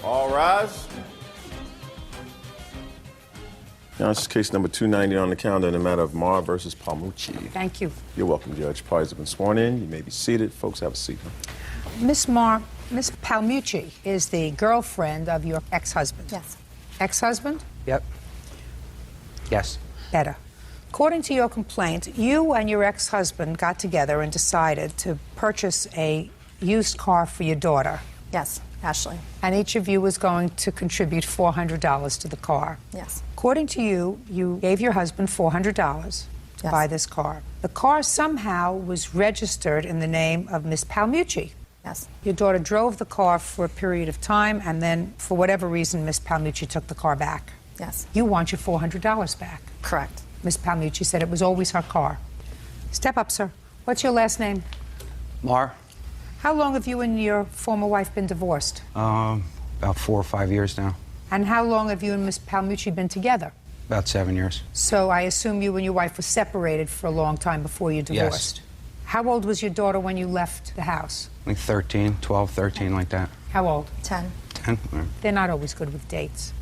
All rise. Now, this is case number 290 on the calendar in the matter of Marr versus Palmucci. Thank you. You're welcome, Judge. Parties have been sworn in. You may be seated. Folks, have a seat. Miss Marr, Miss Palmucci is the girlfriend of your ex-husband. Yes. Ex-husband? Yep. Yes. Better. According to your complaint, you and your ex-husband got together and decided to purchase a used car for your daughter. Yes, Ashley. And each of you was going to contribute $400 to the car. Yes. According to you, you gave your husband $400 to buy this car. The car somehow was registered in the name of Miss Palmucci. Yes. Your daughter drove the car for a period of time, and then, for whatever reason, Miss Palmucci took the car back. Yes. You want your $400 back. Correct. Miss Palmucci said it was always her car. Step up, sir. What's your last name? Marr? How long have you and your former wife been divorced? About 4 or 5 years now. And how long have you and Miss Palmucci been together? About 7 years. So I assume you and your wife were separated for a long time before you divorced. Yes. How old was your daughter when you left the house? Like 13, 12, 13, like that. How old? 10. 10? They're not always good with dates.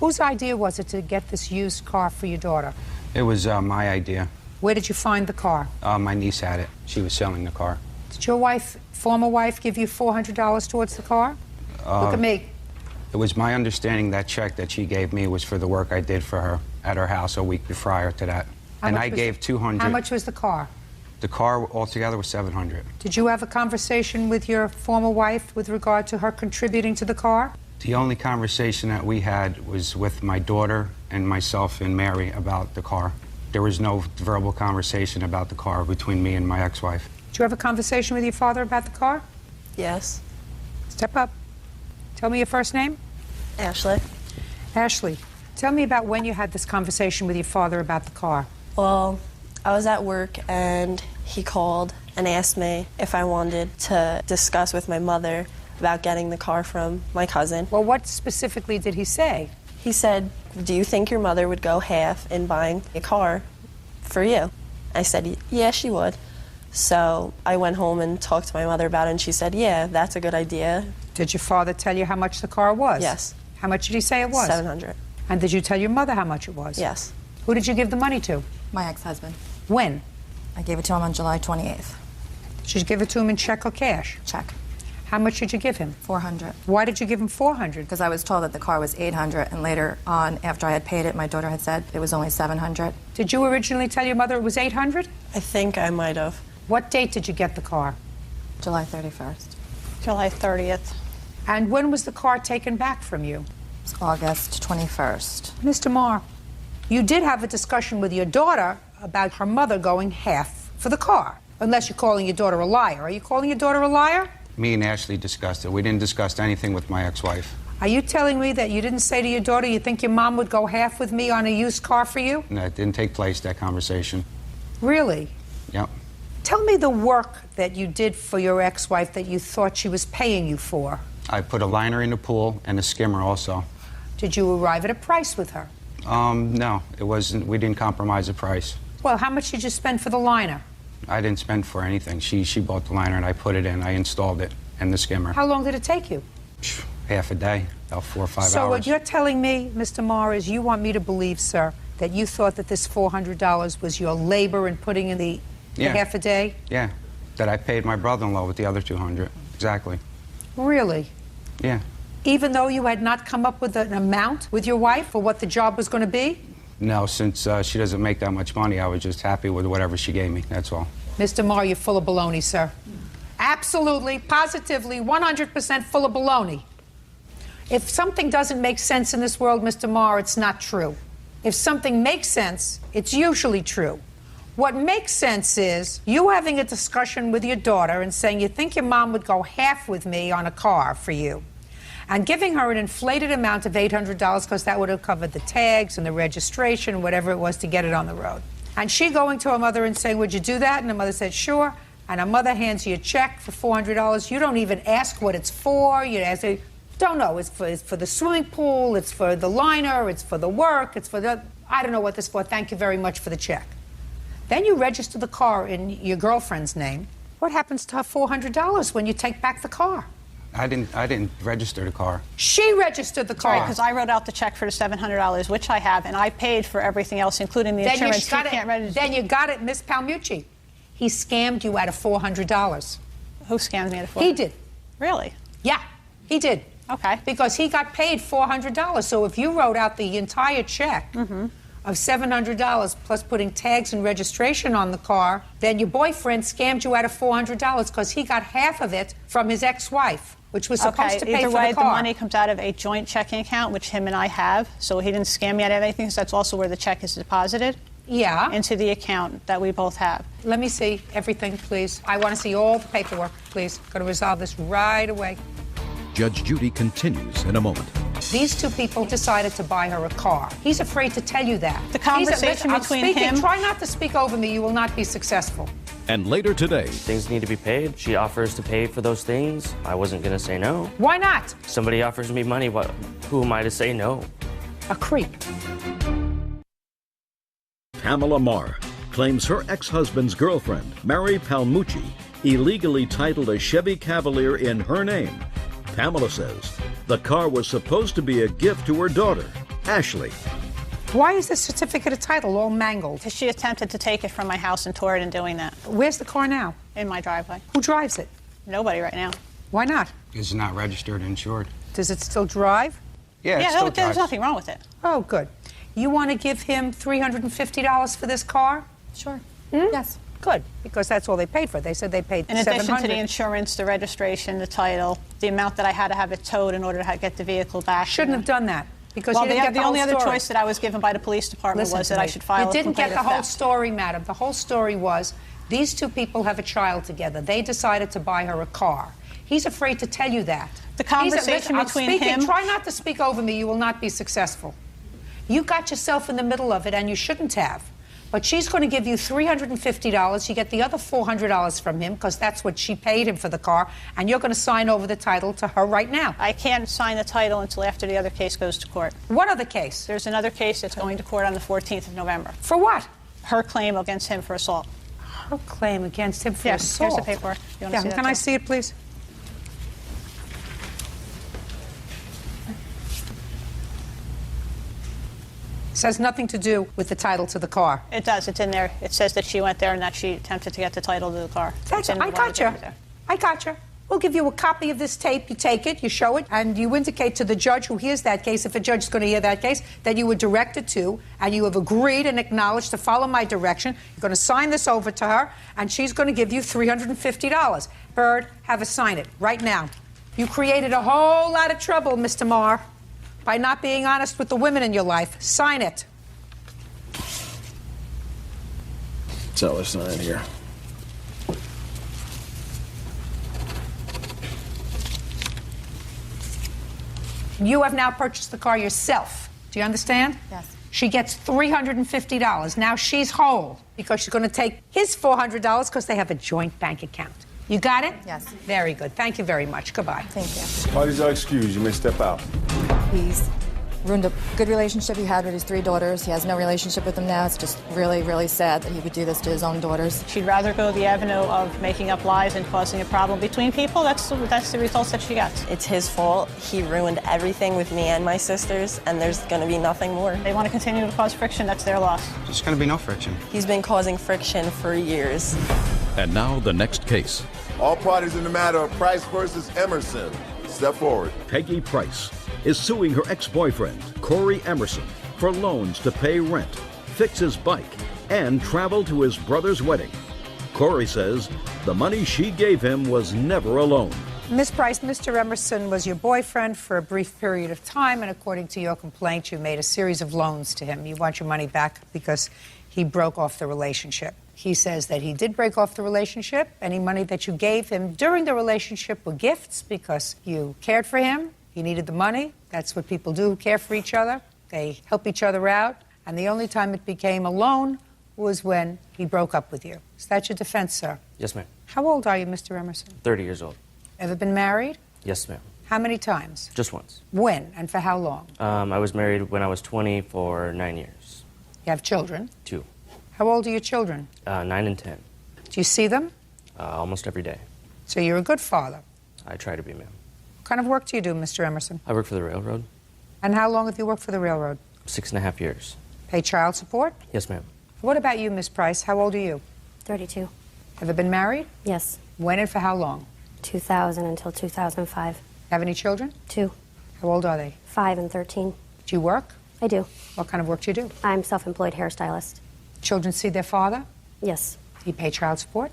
Whose idea was it to get this used car for your daughter? It was my idea. Where did you find the car? My niece had it. She was selling the car. Did your wife, former wife, give you $400 towards the car? Look at me. It was my understanding that check that she gave me was for the work I did for her at her house a week prior to that. And I gave $200. How much was the car? The car altogether was $700. Did you have a conversation with your former wife with regard to her contributing to the car? The only conversation that we had was with my daughter and myself and Mary about the car. There was no verbal conversation about the car between me and my ex-wife. Did you have a conversation with your father about the car? Yes. Step up. Tell me your first name. Ashley. Ashley, tell me about when you had this conversation with your father about the car. Well, I was at work and he called and asked me if I wanted to discuss with my mother about getting the car from my cousin. Well, what specifically did he say? He said, do you think your mother would go half in buying a car for you? I said, yeah, she would. So I went home and talked to my mother about it, and she said, yeah, that's a good idea. Did your father tell you how much the car was? Yes. How much did he say it was? $700. And did you tell your mother how much it was? Yes. Who did you give the money to? My ex-husband. When? I gave it to him on July 28th. Did you give it to him in check or cash? Check. How much did you give him? $400. Why did you give him $400? Because I was told that the car was $800, and later on, after I had paid it, my daughter had said it was only $700. Did you originally tell your mother it was $800? I think I might have. What date did you get the car? July 31st. July 30th. And when was the car taken back from you? It's August 21st. Mr. Marr, you did have a discussion with your daughter about her mother going half for the car, unless you're calling your daughter a liar. Are you calling your daughter a liar? Me and Ashley discussed it. We didn't discuss anything with my ex-wife. Are you telling me that you didn't say to your daughter you think your mom would go half with me on a used car for you? No, it didn't take place, that conversation. Really? Yep. Tell me the work that you did for your ex-wife that you thought she was paying you for. I put a liner in the pool and a skimmer also. Did you arrive at a price with her? No, it wasn't. We didn't compromise the price. Well, how much did you spend for the liner? I didn't spend for anything. She bought the liner and I put it in. I installed it and the skimmer. How long did it take you? Half a day, about 4 or 5 hours. So what you're telling me, Mr. Marr, is you want me to believe, sir, that you thought that this $400 was your labor in putting in the half a day? Yeah, that I paid my brother-in-law with the other $200. Exactly. Really? Yeah. Even though you had not come up with an amount with your wife for what the job was going to be? No, since she doesn't make that much money, I was just happy with whatever she gave me, that's all. Mr. Marr, you're full of baloney, sir. Absolutely, positively, 100% full of baloney. If something doesn't make sense in this world, Mr. Marr, it's not true. If something makes sense, it's usually true. What makes sense is you having a discussion with your daughter and saying you think your mom would go half with me on a car for you, and giving her an inflated amount of $800 because that would have covered the tags and the registration, whatever it was to get it on the road. And she going to her mother and saying, would you do that? And her mother said, sure. And her mother hands you a check for $400. You don't even ask what it's for. You ask, don't know. It's for the swimming pool. It's for the liner. It's for the work. It's for the, I don't know what this is for. Thank you very much for the check. Then you register the car in your girlfriend's name. What happens to her $400 when you take back the car? I didn't register the car. She registered the car. Right, because I wrote out the check for the $700, which I have, and I paid for everything else, including the insurance. Then you got it, Miss Palmucci. He scammed you out of $400. Who scammed me out of $400? He did. Really? Yeah, he did. Okay. Because he got paid $400. So if you wrote out the entire check of $700 plus putting tags and registration on the car, then your boyfriend scammed you out of $400 because he got half of it from his ex-wife, which was supposed to pay Either for way, the car. the money comes out of a joint checking account, which him and I have. So he didn't scam me out of anything, because that's also where the check is deposited. Yeah. Into the account that we both have. Let me see everything, please. I want to see all the paperwork, please. Going to resolve this right away. Judge Judy continues in a moment. These two people decided to buy her a car. He's afraid to tell you that. The conversation between him... Try not to speak over me. You will not be successful. And later today, things need to be paid. She offers to pay for those things. I wasn't going to say no. Why not? Somebody offers me money. Who am I to say no? A creep. Pamela Marr claims her ex-husband's girlfriend, Mary Palmucci, illegally titled a Chevy Cavalier in her name. Pamela says the car was supposed to be a gift to her daughter, Ashley. Why is the certificate of title all mangled? Because she attempted to take it from my house and tore it in doing that. Where's the car now? In my driveway. Who drives it? Nobody right now. Why not? It's not registered and insured. Does it still drive? Yeah, it Yeah, still there's drives. nothing wrong with it. Oh, good. You want to give him $350 for this car? Sure. Hmm? Yes. Good, because that's all they paid for. They said they paid In addition to the $700. insurance, the registration, the title, the amount that I had to have it towed in order to get the vehicle back. Shouldn't have done that. Because Well, you didn't get the only whole other story. choice that I was given by the police department Listen was to that I me. should file You didn't a get complaint the of whole theft. story, madam. The whole story was these two people have a child together. They decided to buy her a car. He's afraid to tell you that. The conversation Listen, I'm between speaking. him... Try not to speak over me. You will not be successful. You got yourself in the middle of it, and you shouldn't have. But she's going to give you $350. You get the other $400 from him, because that's what she paid him for the car, and you're going to sign over the title to her right now. I can't sign the title until after the other case goes to court. What other case? There's another case that's going to court on the 14th of November. For what? Her claim against him for assault. Her claim against him for Yes, assault. here's the paperwork. You want to see that Can I too? see it, please? This has nothing to do with the title to the car. It does. It's in there. It says that she went there and that she attempted to get the title to the car. That's, It's in I one of the papers gotcha. there. I gotcha. We'll give you a copy of this tape. You take it, you show it, and you indicate to the judge who hears that case, if a judge is going to hear that case, that you were directed to, and you have agreed and acknowledged to follow my direction. You're going to sign this over to her, and she's going to give you $350. Bird, have her sign it right now. You created a whole lot of trouble, Mr. Marr, by not being honest with the women in your life. Sign it. Tell her sign here. You have now purchased the car yourself. Do you understand? Yes. She gets $350. Now she's whole because she's going to take his $400 because they have a joint bank account. You got it? Yes. Very good. Thank you very much. Goodbye. Thank you. Parties are excused. You may step out. He's ruined a good relationship he had with his 3 daughters. He has no relationship with them now. It's just really, really sad that he would do this to his own daughters. She'd rather go the avenue of making up lies and causing a problem between people. That's the results that she gets. It's his fault. He ruined everything with me and my sisters, and there's going to be nothing more. They want to continue to cause friction. That's their loss. There's going to be no friction. He's been causing friction for years. And now the next case. All parties in the matter of Price versus Emerson. Step forward. Peggy Price is suing her ex-boyfriend, Corey Emerson, for loans to pay rent, fix his bike, and travel to his brother's wedding. Corey says the money she gave him was never a loan. Miss Price, Mr. Emerson was your boyfriend for a brief period of time, and according to your complaint, you made a series of loans to him. You want your money back because he broke off the relationship. He says that he did break off the relationship. Any money that you gave him during the relationship were gifts because you cared for him. He needed the money. That's what people do who care for each other. They help each other out. And the only time it became a loan was when he broke up with you. Is that your defense, sir? Yes, ma'am. How old are you, Mr. Emerson? 30 years old. Ever been married? Yes, ma'am. How many times? Just once. When and for how long? I was married when I was 20 for 9 years. You have children. 2. How old are your children? 9 and 10. Do you see them? Almost every day. So you're a good father. I try to be, ma'am. What kind of work do you do, Mr. Emerson? I work for the railroad. And how long have you worked for the railroad? 6.5 years. Pay child support? Yes, ma'am. What about you, Miss Price? How old are you? 32. Ever been married? Yes. When and for how long? 2000 until 2005. Have any children? 2. How old are they? 5 and 13. Do you work? I do. What kind of work do you do? I'm self-employed hairstylist. Children see their father? Yes. Do you pay child support?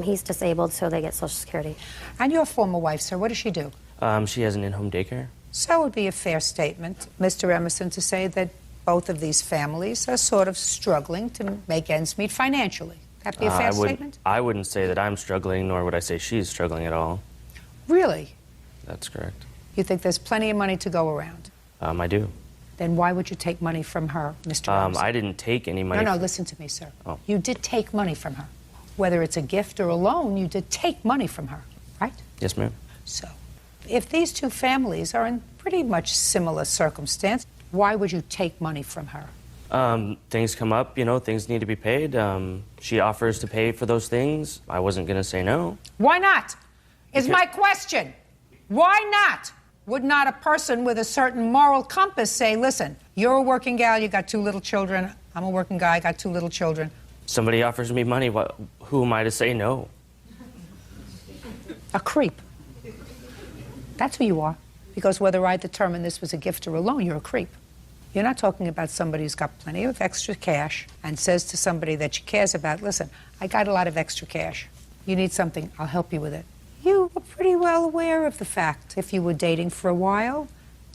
He's disabled, so they get Social Security. And your former wife, sir, what does she do? She has an in-home daycare. So it would be a fair statement, Mr. Emerson, to say that both of these families are sort of struggling to make ends meet financially. That be a fair statement? I wouldn't say that I'm struggling, nor would I say she's struggling at all. Really? That's correct. You think there's plenty of money to go around? I do. Then why would you take money from her, Mr. Emerson? I didn't take any money. No, listen to me, sir. Oh. You did take money from her. Whether it's a gift or a loan, you did take money from her, right? Yes, ma'am. So, if these two families are in pretty much similar circumstance, why would you take money from her? Things come up, things need to be paid. She offers to pay for those things. I wasn't going to say no. Why not? Is my question. Why not? Would not a person with a certain moral compass say, listen, you're a working gal, you got 2 little children, I'm a working guy, I got 2 little children. Somebody offers me money, who am I to say no? A creep. That's who you are. Because whether I determine this was a gift or a loan, you're a creep. You're not talking about somebody who's got plenty of extra cash and says to somebody that she cares about, listen, I got a lot of extra cash. You need something, I'll help you with it. You were pretty well aware of the fact, if you were dating for a while,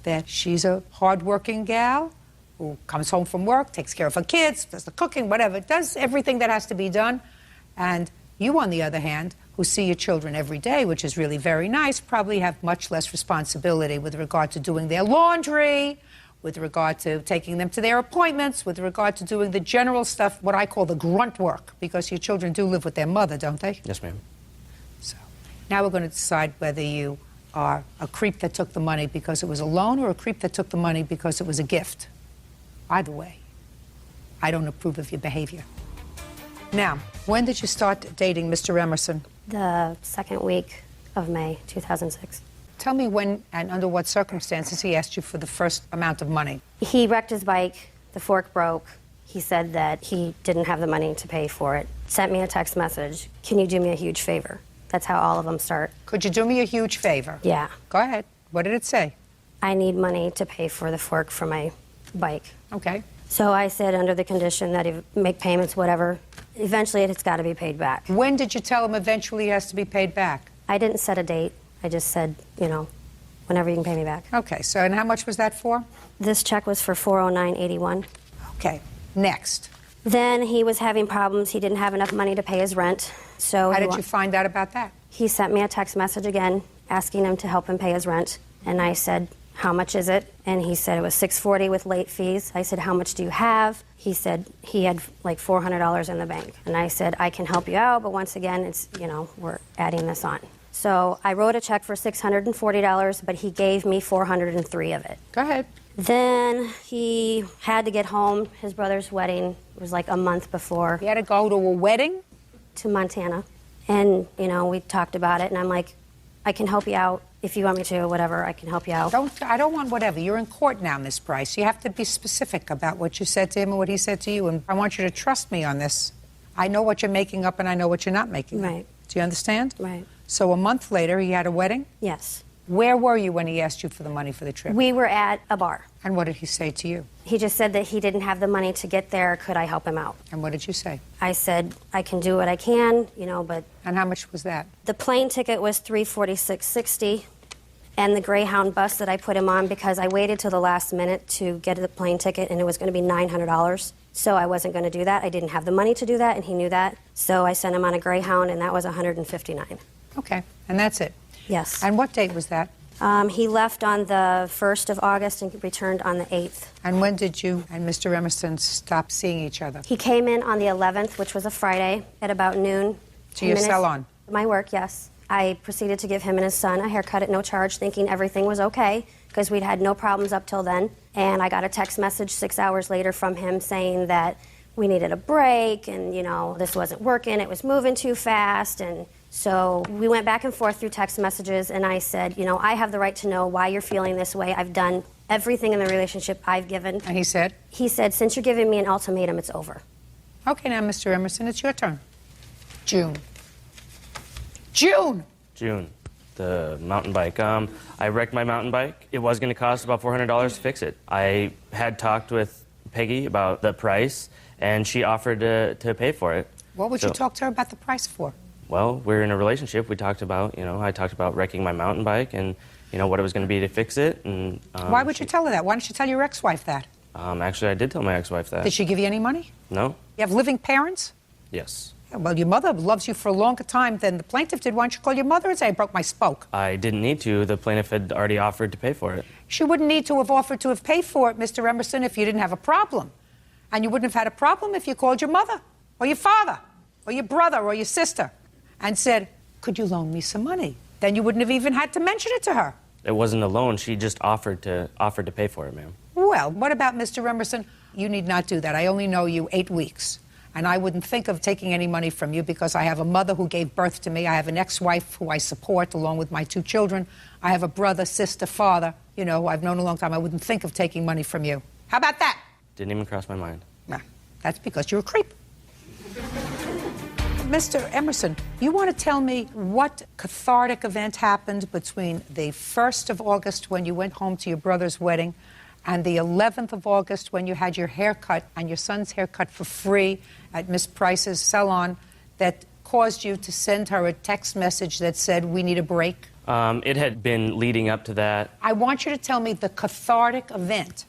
that she's a hard-working gal who comes home from work, takes care of her kids, does the cooking, whatever, does everything that has to be done. And you, on the other hand, who see your children every day, which is really very nice, probably have much less responsibility with regard to doing their laundry, with regard to taking them to their appointments, with regard to doing the general stuff, what I call the grunt work, because your children do live with their mother, don't they? Yes, ma'am. So now we're going to decide whether you are a creep that took the money because it was a loan or a creep that took the money because it was a gift. Either way, I don't approve of your behavior. Now, when did you start dating Mr. Emerson? The second week of May, 2006. Tell me when and under what circumstances he asked you for the first amount of money. He wrecked his bike, the fork broke. He said that he didn't have the money to pay for it. Sent me a text message, can you do me a huge favor? That's how all of them start. Could you do me a huge favor? Yeah. Go ahead. What did it say? I need money to pay for the fork for my bike. Okay. So I said under the condition that he'd make payments, whatever. Eventually it's got to be paid back. When did you tell him eventually he has to be paid back? I didn't set a date. I just said, whenever you can pay me back. Okay, so and how much was that for? This check was for $409.81. Okay, next. Then he was having problems. He didn't have enough money to pay his rent. So how did you find out about that? He sent me a text message again asking him to help him pay his rent. And I said, how much is it? And he said it was $640 with late fees. I said, how much do you have? He said he had like $400 in the bank. And I said, I can help you out, but once again, it's, we're adding this on. So I wrote a check for $640, but he gave me $403 of it. Go ahead. Then he had to get home. His brother's wedding was like a month before. He had to go to a wedding? To Montana. And, we talked about it, and I'm like, I can help you out. If you want me to, whatever, I can help you out. I don't want whatever. You're in court now, Miss Price. You have to be specific about what you said to him and what he said to you, and I want you to trust me on this. I know what you're making up, and I know what you're not making up. Right. Do you understand? Right. So a month later, he had a wedding? Yes. Where were you when he asked you for the money for the trip? We were at a bar. And what did he say to you? He just said that he didn't have the money to get there. Could I help him out? And what did you say? I said, I can do what I can, but... And how much was that? The plane ticket was $346.60, and the Greyhound bus that I put him on, because I waited till the last minute to get the plane ticket, and it was going to be $900. So I wasn't going to do that. I didn't have the money to do that, and he knew that. So I sent him on a Greyhound, and that was $159. Okay, and that's it? Yes. And what date was that? He left on the 1st of August and returned on the 8th. And when did you and Mr. Emerson stop seeing each other? He came in on the 11th, which was a Friday, at about noon. To your salon? My work, yes. I proceeded to give him and his son a haircut at no charge, thinking everything was okay, because we'd had no problems up till then. And I got a text message 6 hours later from him saying that we needed a break, and, this wasn't working, it was moving too fast, and So we went back and forth through text messages, and I said, you know, I have the right to know why you're feeling this way. I've done everything in the relationship I've given. And he said? He said, since you're giving me an ultimatum, it's over. Okay, now, Mr. Emerson, it's your turn. June. June! June, the mountain bike. I wrecked my mountain bike. It was going to cost about $400 to fix it. I had talked with Peggy about the price, and she offered to pay for it. What would you talk to her about the price for? Well, we're in a relationship. We talked about, I talked about wrecking my mountain bike and, what it was going to be to fix it. And why would you tell her that? Why don't you tell your ex-wife that? Actually, I did tell my ex-wife that. Did she give you any money? No. You have living parents? Yes. Yeah, well, your mother loves you for a longer time than the plaintiff did. Why don't you call your mother and say, I broke my spoke? I didn't need to. The plaintiff had already offered to pay for it. She wouldn't need to have offered to have paid for it, Mr. Emerson, if you didn't have a problem. And you wouldn't have had a problem if you called your mother or your father or your brother or your sister and said, could you loan me some money? Then you wouldn't have even had to mention it to her. It wasn't a loan. She just offered to pay for it, ma'am. Well, what about Mr. Emerson? You need not do that. I only know you 8 weeks. And I wouldn't think of taking any money from you because I have a mother who gave birth to me. I have an ex-wife who I support along with my 2 children. I have a brother, sister, father, who I've known a long time. I wouldn't think of taking money from you. How about that? Didn't even cross my mind. Nah, that's because you're a creep. Mr. Emerson, you want to tell me what cathartic event happened between the 1st of August when you went home to your brother's wedding and the 11th of August when you had your hair cut and your son's hair cut for free at Miss Price's salon that caused you to send her a text message that said, we need a break? It had been leading up to that. I want you to tell me the cathartic event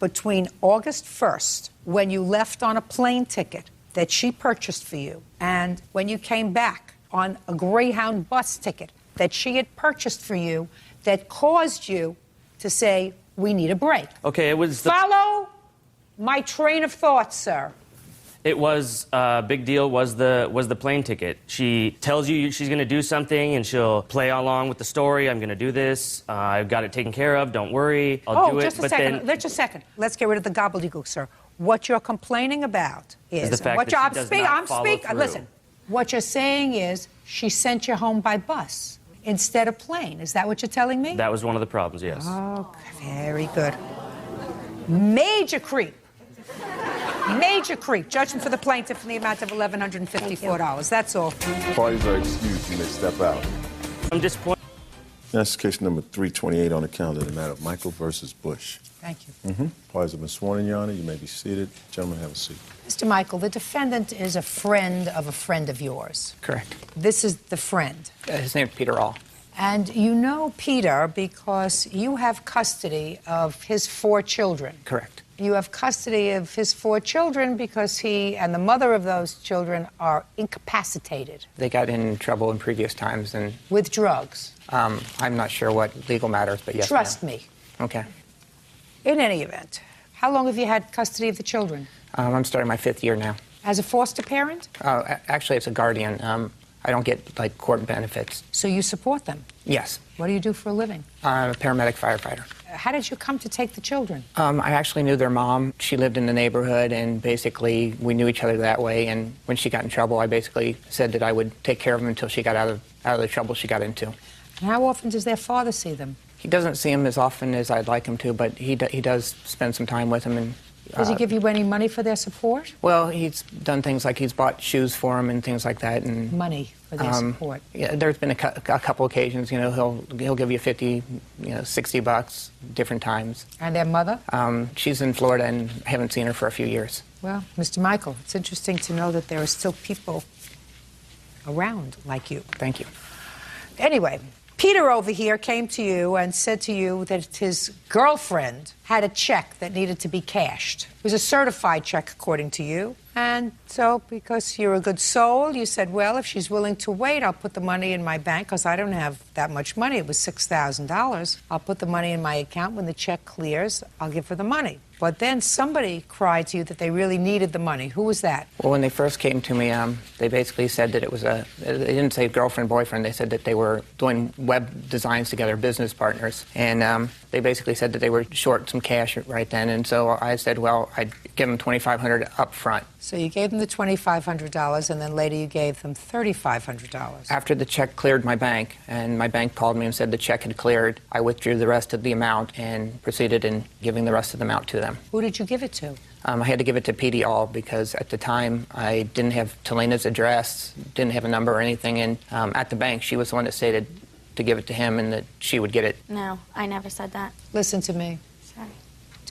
between August 1st, when you left on a plane ticket that she purchased for you, and when you came back on a Greyhound bus ticket that she had purchased for you that caused you to say, we need a break. Okay, it was Follow my train of thought, sir. It was big deal was the plane ticket. She tells you she's going to do something and she'll play along with the story. I'm going to do this. I've got it taken care of. Don't worry. I'll do it. Just a second. Just a second. Let's get rid of the gobbledygook, sir. What you're complaining about is the fact that she does not follow through. Listen. What you're saying is she sent you home by bus instead of plane. Is that what you're telling me? That was one of the problems, yes. Oh, very good. Major creep. Major creep. Judgment for the plaintiff in the amount of $1,154. That's all. Parties are excused. You may step out. I'm disappointed. That's case number 328 on the calendar, the matter of Michael versus Bush. Thank you. Parties have been sworn in, Your Honor. You may be seated. Gentlemen, have a seat. Mr. Michael, the defendant is a friend of yours. Correct. This is the friend. His name is Peter All. And you know Peter because you have custody of his 4 children. Correct. You have custody of his 4 children because he and the mother of those children are incapacitated. They got in trouble in previous times and... With drugs. I'm not sure what legal matters, but yes, Trust me. Okay. In any event, how long have you had custody of the children? I'm starting my 5th year now. As a foster parent? Actually, it's a guardian. I don't get, court benefits. So you support them? Yes. What do you do for a living? I'm a paramedic firefighter. How did you come to take the children? I actually knew their mom. She lived in the neighborhood, and basically we knew each other that way. And when she got in trouble, I basically said that I would take care of them until she got out of the trouble she got into. And how often does their father see them? He doesn't see him as often as I'd like him to, but he does spend some time with him. And does he give you any money for their support? Well, he's done things like he's bought shoes for them and things like that. And money for their support. Yeah, there's been a couple occasions. He'll give you $50, $60 different times. And their mother? She's in Florida and haven't seen her for a few years. Well, Mr. Michael, it's interesting to know that there are still people around like you. Thank you. Anyway, Peter over here came to you and said to you that his girlfriend had a check that needed to be cashed. It was a certified check, according to you. And so, because you're a good soul, you said, well, if she's willing to wait, I'll put the money in my bank, because I don't have that much money. It was $6,000. I'll put the money in my account. When the check clears, I'll give her the money. But then somebody cried to you that they really needed the money. Who was that? Well, when they first came to me, they basically said that it was they didn't say girlfriend, boyfriend. They said that they were doing web designs together, business partners. And they basically said that they were short some cash right then. And so I said, well, I'd give them $2,500 up front. So you gave them the $2,500, and then later you gave them $3,500. After the check cleared my bank, and my bank called me and said the check had cleared, I withdrew the rest of the amount and proceeded in giving the rest of the amount to them. Who did you give it to? I had to give it to PD All because at the time I didn't have Talena's address, didn't have a number or anything, and at the bank she was the one that stated to give it to him and that she would get it. No, I never said that. Listen to me. Sorry.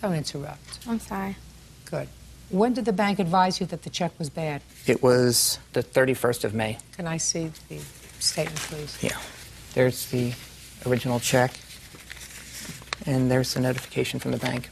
Don't interrupt. I'm sorry. Good. When did the bank advise you that the check was bad? It was the 31st of May. Can I see the statement, please? Yeah. There's the original check, and there's the notification from the bank.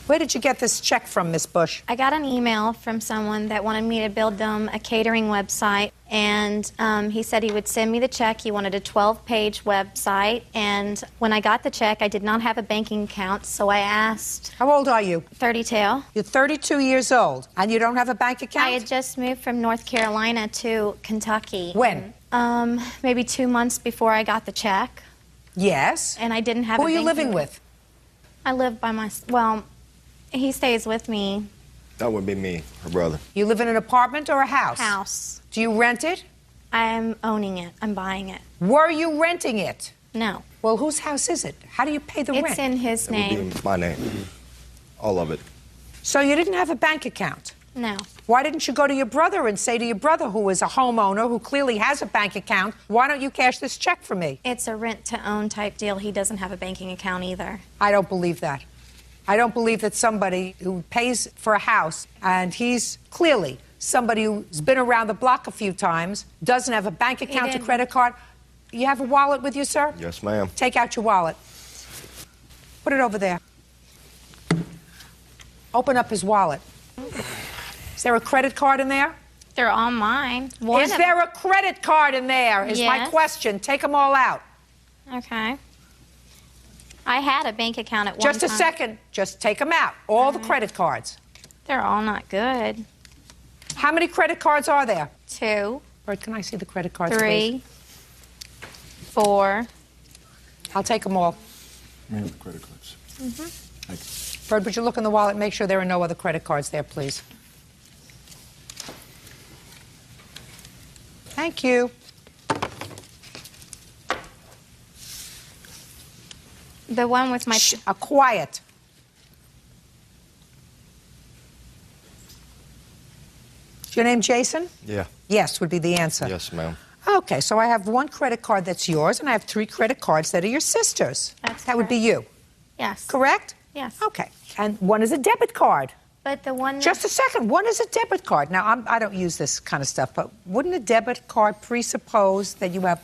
Where did you get this check from, Miss Bush? I got an email from someone that wanted me to build them a catering website, and he said he would send me the check. He wanted a 12-page website, and when I got the check, I did not have a banking account, so I asked... How old are you? 32. You're 32 years old, and you don't have a bank account? I had just moved from North Carolina to Kentucky. When? Maybe 2 months before I got the check. Yes. And I didn't have Who a are you banking living account. with? I live by myself. Well, he stays with me. That would be me, her brother. You live in an apartment or a house? House. Do you rent it? I'm owning it. I'm buying it. Were you renting it? No. Well, whose house is it? How do you pay the rent? It's in his It name. would be my name. All of it. So you didn't have a bank account? No. Why didn't you go to your brother and say to your brother, who is a homeowner, who clearly has a bank account, why don't you cash this check for me? It's a rent-to-own type deal. He doesn't have a banking account either. I don't believe that. I don't believe that somebody who pays for a house, and he's clearly somebody who's been around the block a few times, doesn't have a bank account, a didn't. credit card. You have a wallet with you, sir? Yes, ma'am. Take out your wallet. Put it over there. Open up his wallet. Is there a credit card in there? They're all mine. Is there a credit card in there? Is my Yes. question. Take them all out. Okay. I had a bank account at one time. Just a second. Just take them out. All the credit cards. They're all not good. How many credit cards are there? 2, Bert, can I see the credit cards, 3, please? 4. I'll take them all. I have the credit cards. Bert, would you look in the wallet and make sure there are no other credit cards there, please? Thank you. The one with my... Shh, quiet. Is your name Jason? Yeah. Yes, would be the answer. Yes, ma'am. Okay, so I have one credit card that's yours, and I have 3 credit cards that are your sister's. That would be you, Yes. correct? Yes. Okay. And one is a debit card. But the one... Just a second. One is a debit card. Now, I don't use this kind of stuff, but wouldn't a debit card presuppose that you have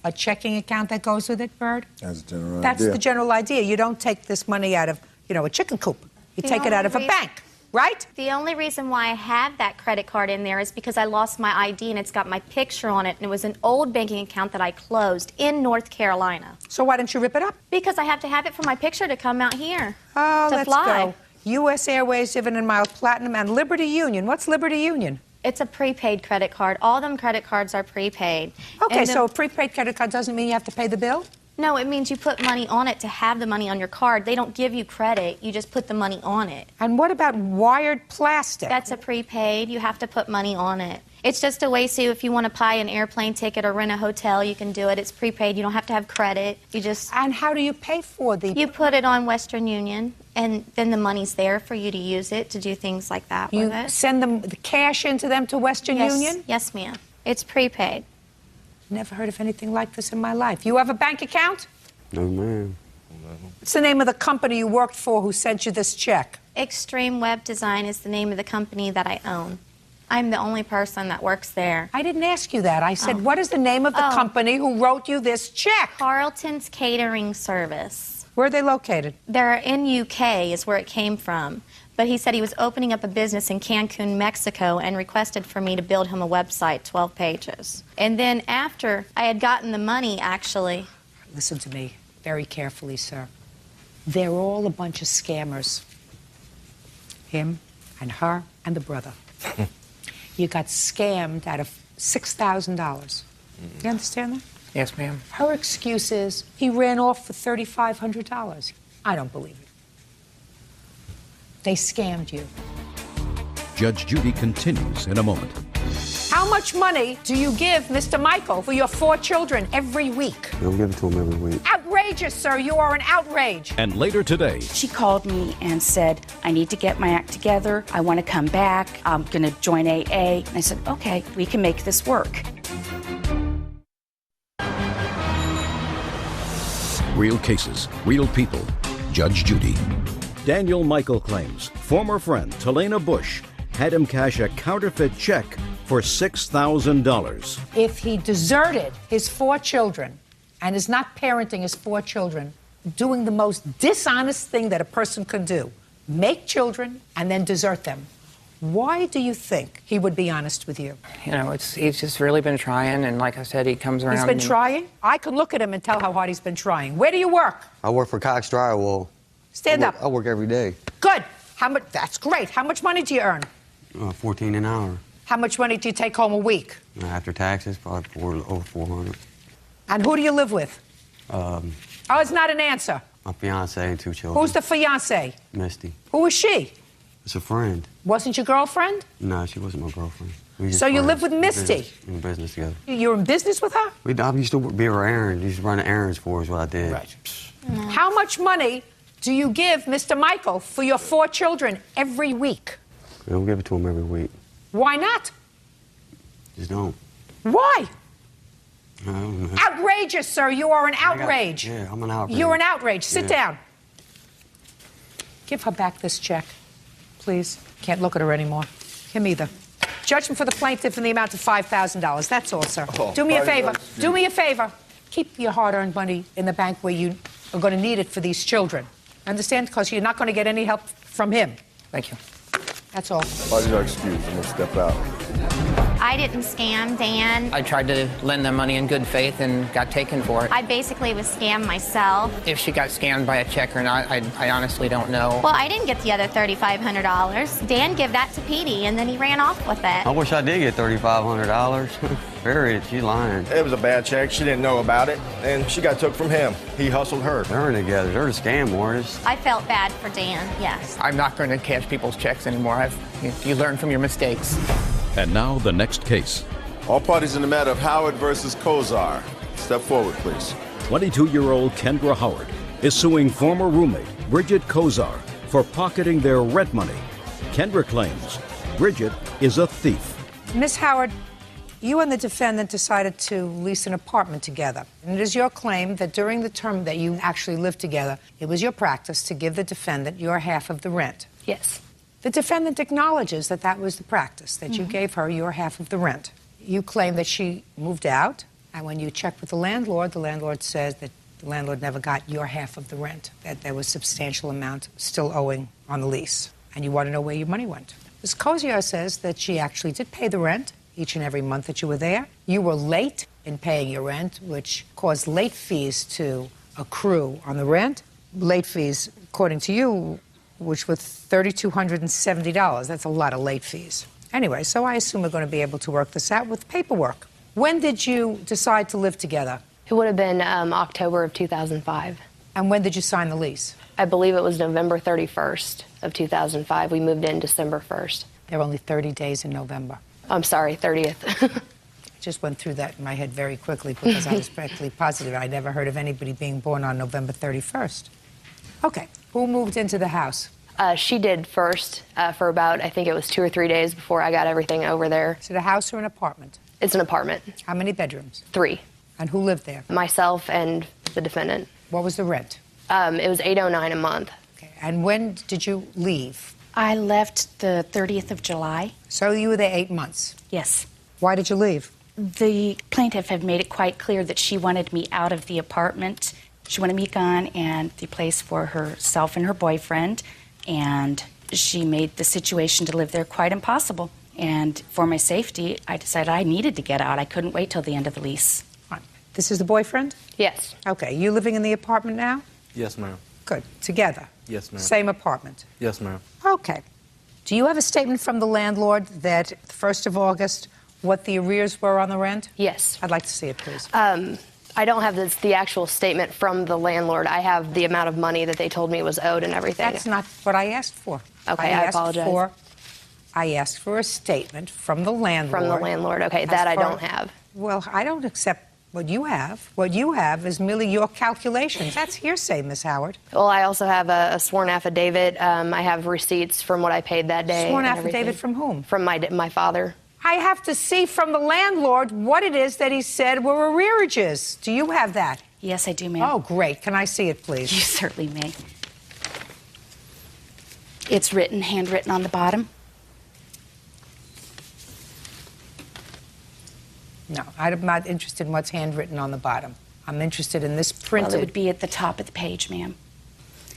a checking account that goes with it, Bird? That's the general That's the general idea. You don't take this money out of, a chicken coop. You The take it out of a only bank, right? The only reason why I have that credit card in there is because I lost my ID and it's got my picture on it, and it was an old banking account that I closed in North Carolina. So why didn't you rip it up? Because I have to have it for my picture to come out here. Oh, to let's fly. go. U.S. Airways, Dividend Miles Platinum, and Liberty Union. What's Liberty Union? It's a prepaid credit card. All them credit cards are prepaid. Okay, And so a prepaid credit card doesn't mean you have to pay the bill? No, it means you put money on it to have the money on your card. They don't give you credit. You just put the money on it. And what about wired plastic? That's a prepaid. You have to put money on it. It's just a way, Sue, if you want to buy an airplane ticket or rent a hotel, you can do it. It's prepaid. You don't have to have credit. You just... And how do you pay for the... You put it on Western Union, and then the money's there for you to use it, to do things like that You with it. send them the cash into them to Western Union? Yes, ma'am. It's prepaid. Never heard of anything like this in my life. You have a bank account? No, ma'am. What's the name of the company you worked for who sent you this check? Extreme Web Design is the name of the company that I own. I'm the only person that works there. I didn't ask you that. I said, what is the name of the company who wrote you this check? Carlton's Catering Service. Where are they located? They're in UK is where it came from. But he said he was opening up a business in Cancun, Mexico, and requested for me to build him a website, 12 pages. And then after I had gotten the money, actually... Listen to me very carefully, sir. They're all a bunch of scammers. Him and her and the brother. You got scammed out of $6,000. You understand that? Yes, ma'am. Her excuse is he ran off for $3,500. I don't believe it. They scammed you. Judge Judy continues in a moment. How much money do you give Mr. Michael for your 4 children every week? We'll give it to him every week. Outrageous, sir. You are an outrage. And later today, She called me and said, I need to get my act together. I want to come back. I'm going to join AA. And I said, okay, we can make this work. real cases, real people. Judge Judy. Daniel Michael claims former friend Talena Bush had him cash a counterfeit check for $6,000. If he deserted his 4 children and is not parenting his 4 children, doing the most dishonest thing that a person can do, make children and then desert them, why do you think he would be honest with you? You know, he's just really been trying, and like I said, he comes around. He's been trying? I can look at him and tell how hard he's been trying. Where do you work? I work for Cox Drywall. Stand up. I work every day. Good. How much? That's great. How much money do you earn? $14 an hour. How much money do you take home a week? After taxes, probably over $400. And who do you live with? Oh, it's not an answer. my fiance and 2 children. Who's the fiance? Misty. Who is she? It's a friend. Wasn't your girlfriend? No, she wasn't my girlfriend. We just So you friends. live with Misty? In business together. You're in business with her? I used to be her errand. Used to run errands for us, what I did. Right. How much money do you give Mr. Michael for your 4 children every week? We'll give it to him every week. Why not? Just don't. Why? I don't know. Outrageous, sir. You are an outrage. Yeah, I'm an outrage. You're an outrage. Sit Yeah. down. Give her back this check, please. Can't look at her anymore. Him either. Judgment for the plaintiff in the amount of $5,000. That's all, sir. Do me a favor. Do me a favor. Keep your hard-earned money in the bank where you are going to need it for these children. Understand? Because you're not going to get any help from him. Thank you. That's all. Parties are excused. I'm going to step out. I didn't scam Dan. I tried to lend them money in good faith and got taken for it. I basically was scammed myself. If she got scammed by a check or not, I honestly don't know. Well, I didn't get the other $3,500. Dan gave that to Petey, and then he ran off with it. I wish I did get $3,500. Period. She's lying. It was a bad check. She didn't know about it, and she got took from him. He hustled her. They're together. They're the scam artists. I felt bad for Dan, yes. I'm not going to cash people's checks anymore. You learn from your mistakes. And now the next case. All parties in the matter of Howard versus Kozar. Step forward, please. 22-year-old Kendra Howard is suing former roommate Bridget Kozar for pocketing their rent money. Kendra claims Bridget is a thief. Miss Howard, you and the defendant decided to lease an apartment together. And it is your claim that during the term that you actually lived together, it was your practice to give the defendant your half of the rent. Yes. The defendant acknowledges that that was the practice, that you gave her your half of the rent. You claim that she moved out, and when you checked with the landlord says that the landlord never got your half of the rent, that there was substantial amount still owing on the lease, and you want to know where your money went. Ms. Kozar says that she actually did pay the rent each and every month that you were there. You were late in paying your rent, which caused late fees to accrue on the rent. Late fees, according to you, which was $3,270. That's a lot of late fees. Anyway, so I assume we're going to be able to work this out with paperwork. When did you decide to live together? It would have been October of 2005. And when did you sign the lease? I believe it was November 31st of 2005. We moved in December 1st. There were only 30 days in November. I'm sorry, 30th. I just went through that in my head very quickly because I was practically positive I never heard of anybody being born on November 31st. Okay, who moved into the house? She did first for about, I think it was 2 or 3 days before I got everything over there. Is it a house or an apartment? It's an apartment. How many bedrooms? 3. And who lived there? Myself and the defendant. What was the rent? It was $809 a month. Okay. And when did you leave? I left the 30th of July. So you were there 8 months? Yes. Why did you leave? The plaintiff had made it quite clear that she wanted me out of the apartment. She wanted me gone and the place for herself and her boyfriend. And she made the situation to live there quite impossible. And for my safety, I decided I needed to get out. I couldn't wait till the end of the lease. This is the boyfriend? Yes. Okay. You living in the apartment now? Yes, ma'am. Good. Together? Yes, ma'am. Same apartment? Yes, ma'am. Okay. Do you have a statement from the landlord that the 1st of August, what the arrears were on the rent? Yes. I'd like to see it, please. I don't have the actual statement from the landlord. I have the amount of money that they told me was owed and everything. That's not what I asked for. Okay, I apologize. I asked for a statement from the landlord. From the landlord, okay, that I don't have. Well, I don't accept what you have. What you have is merely your calculations. That's hearsay, Miss Howard. Well, I also have a sworn affidavit. I have receipts from what I paid that day. Sworn and affidavit everything. from whom? From my father. I have to see from the landlord what it is that he said were arrearages. Do you have that? Yes, I do, ma'am. Oh, great. Can I see it, please? You certainly may. It's written, handwritten on the bottom. No, I'm not interested in what's handwritten on the bottom. I'm interested in this printed. Well, it would be at the top of the page, ma'am.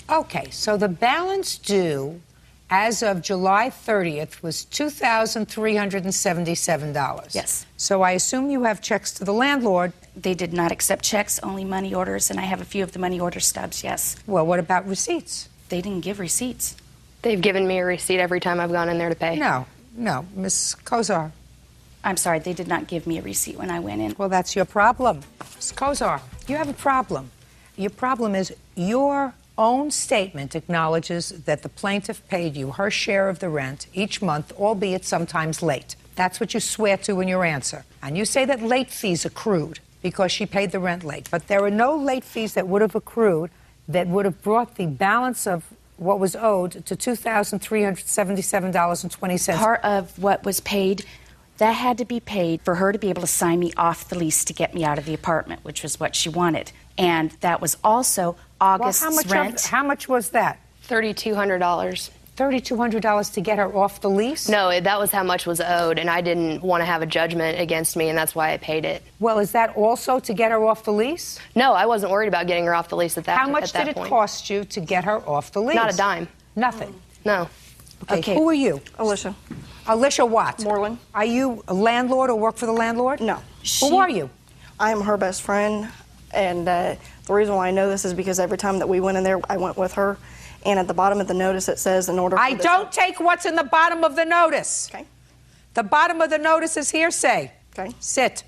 Okay, so the balance due as of July 30th was $2,377. Yes. So I assume you have checks to the landlord. They did not accept checks, only money orders, and I have a few of the money order stubs, yes. Well, what about receipts? They didn't give receipts. They've given me a receipt every time I've gone in there to pay. No, Miss Kozar. I'm sorry, they did not give me a receipt when I went in. Well, that's your problem. Miss Kozar, you have a problem. Your problem is your own statement acknowledges that the plaintiff paid you her share of the rent each month, albeit sometimes late. That's what you swear to in your answer. And you say that late fees accrued because she paid the rent late. But there are no late fees that would have accrued that would have brought the balance of what was owed to $2,377.20. Part of what was paid, that had to be paid for her to be able to sign me off the lease to get me out of the apartment, which was what she wanted. And that was also August's rent. How much was that? $3,200. $3,200 to get her off the lease? No, that was how much was owed, and I didn't want to have a judgment against me, and that's why I paid it. Well, is that also to get her off the lease? No, I wasn't worried about getting her off the lease at that point. How much did it cost you to get her off the lease? Not a dime. Nothing? No. Okay, who are you? Alicia. Alicia what? Moreland. Are you a landlord or work for the landlord? No. Who are you? I am her best friend, and the reason why I know this is because every time that we went in there, I went with her, and at the bottom of the notice it says in order for I don't take what's in the bottom of the notice. Okay. The bottom of the notice is hearsay. Okay. Sit.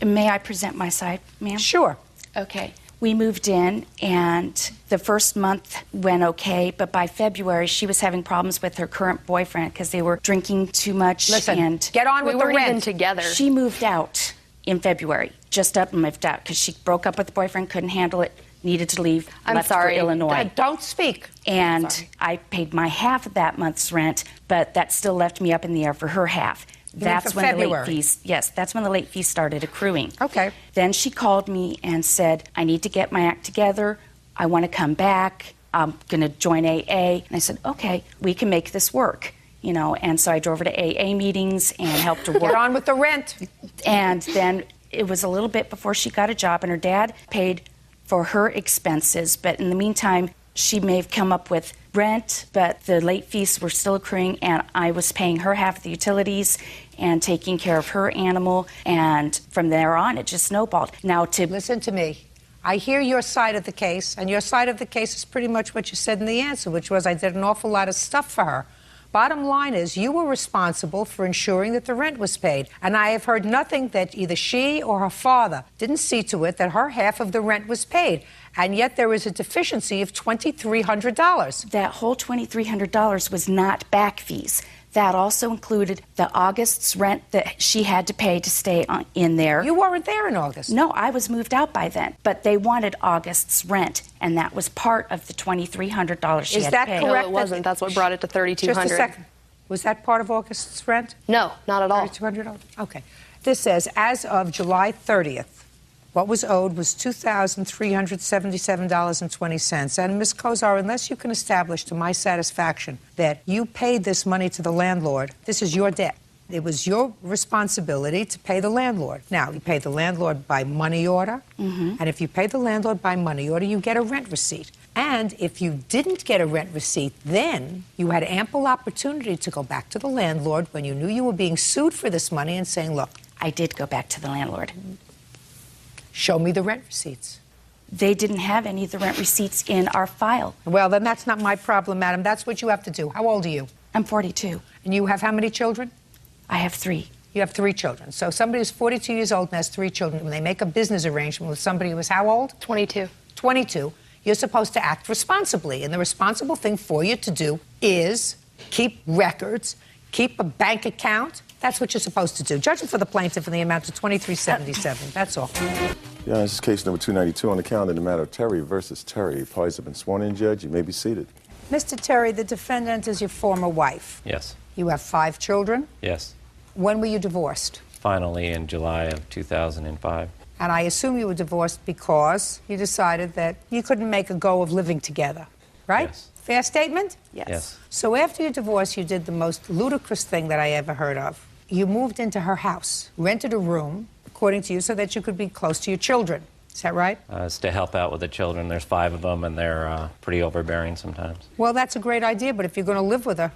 May I present my side, ma'am? Sure. Okay. We moved in, and the first month went okay, but by February, she was having problems with her current boyfriend because they were drinking too much. Listen, and get on with the rent. We weren't even together. She moved out in February, just up and moved out because she broke up with the boyfriend, couldn't handle it, needed to leave, I'm left sorry. for Illinois. Don't speak. And I paid my half of that month's rent, but that still left me up in the air for her half. That's for when February. the late fees, yes, that's when the late fees started accruing. Okay. Then she called me and said, I need to get my act together. I want to come back. I'm going to join AA. And I said, okay, we can make this work. You know, and so I drove her to AA meetings and helped her work. Get on with the rent. And then it was a little bit before she got a job, and her dad paid for her expenses. But in the meantime, she may have come up with rent, but the late fees were still accruing, and I was paying her half of the utilities and taking care of her animal. And from there on, it just snowballed. Now, to listen to me. I hear your side of the case, and your side of the case is pretty much what you said in the answer, which was I did an awful lot of stuff for her. Bottom line is you were responsible for ensuring that the rent was paid. And I have heard nothing that either she or her father didn't see to it that her half of the rent was paid. And yet there was a deficiency of $2,300. That whole $2,300 was not back fees. That also included the August's rent that she had to pay to stay in there. You weren't there in August. No, I was moved out by then. But they wanted August's rent, and that was part of the $2,300 she had to pay. No, it wasn't. That's what brought it to $3,200. Just a second. Was that part of August's rent? No, not at all. $3,200? Okay. This says, as of July 30th, what was owed was $2,377.20. And Ms. Kozar, unless you can establish to my satisfaction that you paid this money to the landlord, this is your debt. It was your responsibility to pay the landlord. Now, you pay the landlord by money order, and if you pay the landlord by money order, you get a rent receipt. And if you didn't get a rent receipt, then you had ample opportunity to go back to the landlord when you knew you were being sued for this money and saying, look, I did go back to the landlord. Show me the rent receipts. They didn't have any of the rent receipts in our file. Well, then that's not my problem, madam. That's what you have to do. How old are you? I'm 42. And you have how many children? I have 3. You have 3 children. So somebody who's 42 years old and has 3 children, when they make a business arrangement with somebody who is how old? 22. 22. You're supposed to act responsibly. And the responsible thing for you to do is keep records, keep a bank account. That's what you're supposed to do. Judging for the plaintiff in the amount of $23.77. That's all. Yeah, this is case number 292 on the calendar in the matter of Terry versus Terry. Parties have been sworn in, Judge. You may be seated. Mr. Terry, the defendant is your former wife. Yes. You have 5 children. Yes. When were you divorced? Finally in July of 2005. And I assume you were divorced because you decided that you couldn't make a go of living together, right? Yes. Fair statement? Yes. So after your divorce, you did the most ludicrous thing that I ever heard of. You moved into her house, rented a room, according to you, so that you could be close to your children. Is that right? It's to help out with the children. There's 5 of them, and they're pretty overbearing sometimes. Well, that's a great idea, but if you're going to live with her,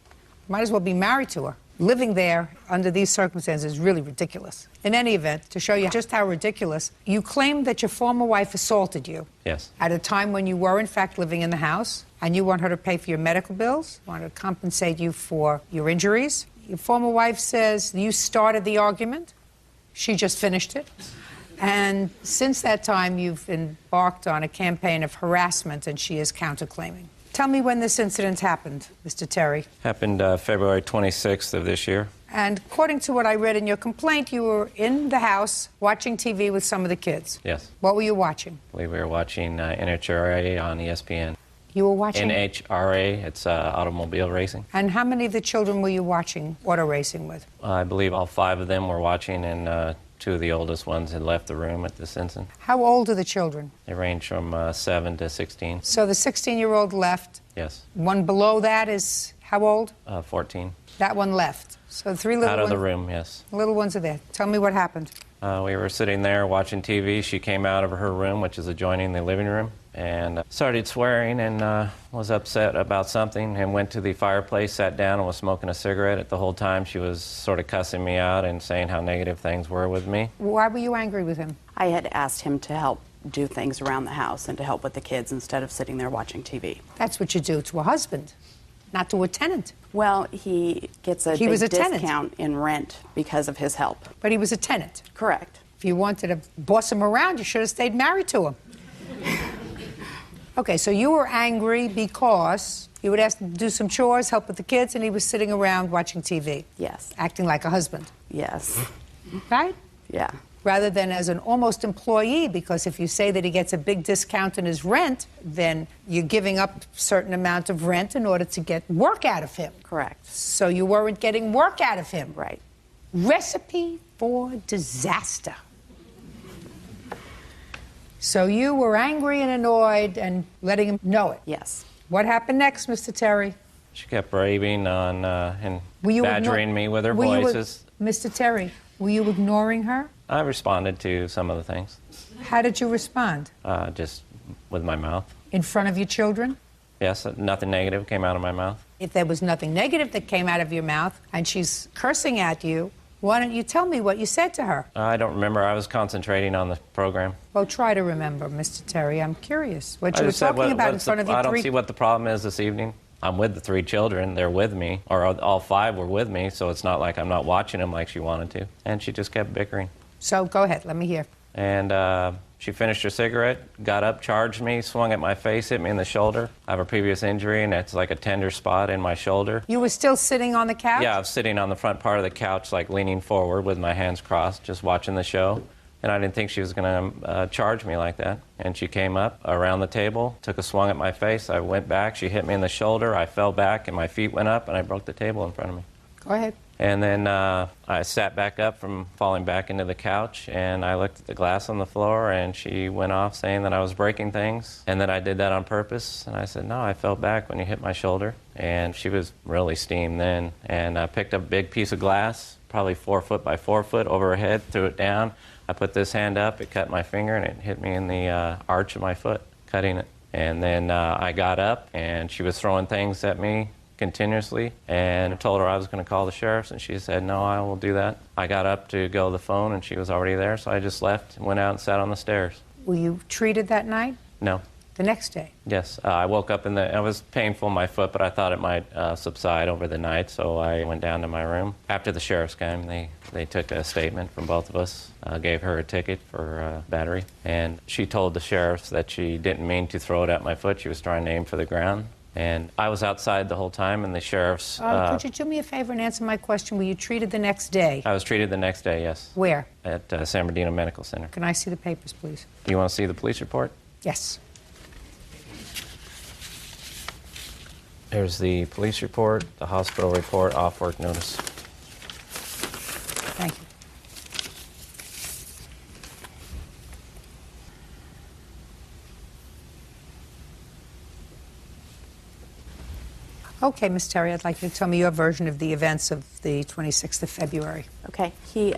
you might as well be married to her. Living there under these circumstances is really ridiculous. In any event, to show you just how ridiculous, you claim that your former wife assaulted you. Yes. At a time when you were, in fact, living in the house, and you want her to pay for your medical bills, want her to compensate you for your injuries. Your former wife says you started the argument. She just finished it. And since that time, you've embarked on a campaign of harassment, and she is counterclaiming. Tell me when this incident happened, Mr. Terry. Happened February 26th of this year. And according to what I read in your complaint, you were in the house watching TV with some of the kids. Yes. What were you watching? We were watching NHRA on ESPN. You were watching? NHRA, it's automobile racing. And how many of the children were you watching auto racing with? I believe all 5 of them were watching, and 2 of the oldest ones had left the room at this instant. How old are the children? They range from 7 to 16. So the 16-year-old left. Yes. One below that is how old? 14. That one left. So 3 little ones. Out of the room, yes. Little ones are there. Tell me what happened. We were sitting there watching TV. She came out of her room, which is adjoining the living room, and started swearing and was upset about something, and went to the fireplace, sat down, and was smoking a cigarette. The whole time she was sort of cussing me out and saying how negative things were with me. Why were you angry with him? I had asked him to help do things around the house and to help with the kids instead of sitting there watching TV. That's what you do to a husband, not to a tenant. Well, he gets a big discount in rent because of his help. But he was a tenant. Correct. If you wanted to boss him around, you should have stayed married to him. Okay, so you were angry because you would ask him to do some chores, help with the kids, and he was sitting around watching TV. Yes. Acting like a husband. Yes. Right? Yeah. Rather than as an almost employee, because if you say that he gets a big discount in his rent, then you're giving up a certain amount of rent in order to get work out of him. Correct. So you weren't getting work out of him. Right. Recipe for disaster. So you were angry and annoyed and letting him know it. Yes. What happened next, Mr. Terry? She kept raving on and Were you badgering me with her were you voices. Mr. Terry, were you ignoring her? I responded to some of the things, How did you respond? just with my mouth. In front of your children? Yes, nothing negative came out of my mouth. If there was nothing negative that came out of your mouth and she's cursing at you, why don't you tell me what you said to her? I don't remember. I was concentrating on the program. Well, try to remember, Mr. Terry. I'm curious what I you were just said, talking about in what's front of your I don't three... see what the problem is this evening. I'm with the 3 children. They're with me, or all 5 were with me, so it's not like I'm not watching them like she wanted to. And she just kept bickering. So go ahead, let me hear. And she finished her cigarette, got up, charged me, swung at my face, hit me in the shoulder. I have a previous injury, and it's like a tender spot in my shoulder. You were still sitting on the couch? Yeah, I was sitting on the front part of the couch, like leaning forward with my hands crossed, just watching the show. And I didn't think she was going to charge me like that. And she came up around the table, took a swung at my face. I went back. She hit me in the shoulder. I fell back, and my feet went up, and I broke the table in front of me. Go ahead. And then I sat back up from falling back into the couch, and I looked at the glass on the floor, and she went off saying that I was breaking things and that I did that on purpose. And I said, no, I fell back when you hit my shoulder. And she was really steamed then. And I picked up a big piece of glass, probably 4 foot by 4 foot, over her head, threw it down. I put this hand up, it cut my finger, and it hit me in the arch of my foot, cutting it. And then I got up, and she was throwing things at me, continuously, and I told her I was going to call the sheriffs, and she said, no, I will do that. I got up to go to the phone, and she was already there, so I just left and went out and sat on the stairs. Were you treated that night? No. The next day? Yes. I woke up it was painful in my foot, but I thought it might subside over the night, so I went down to my room. After the sheriffs came, they took a statement from both of us, gave her a ticket for battery, and she told the sheriffs that she didn't mean to throw it at my foot. She was trying to aim for the ground. And I was outside the whole time, and the sheriffs... could you do me a favor and answer my question? Were you treated the next day? I was treated the next day, yes. Where? At San Bernardino Medical Center. Can I see the papers, please? You want to see the police report? Yes. There's the police report, the hospital report, off-work notice. Thank you. Okay, Ms. Terry, I'd like you to tell me your version of the events of the 26th of February. Okay. He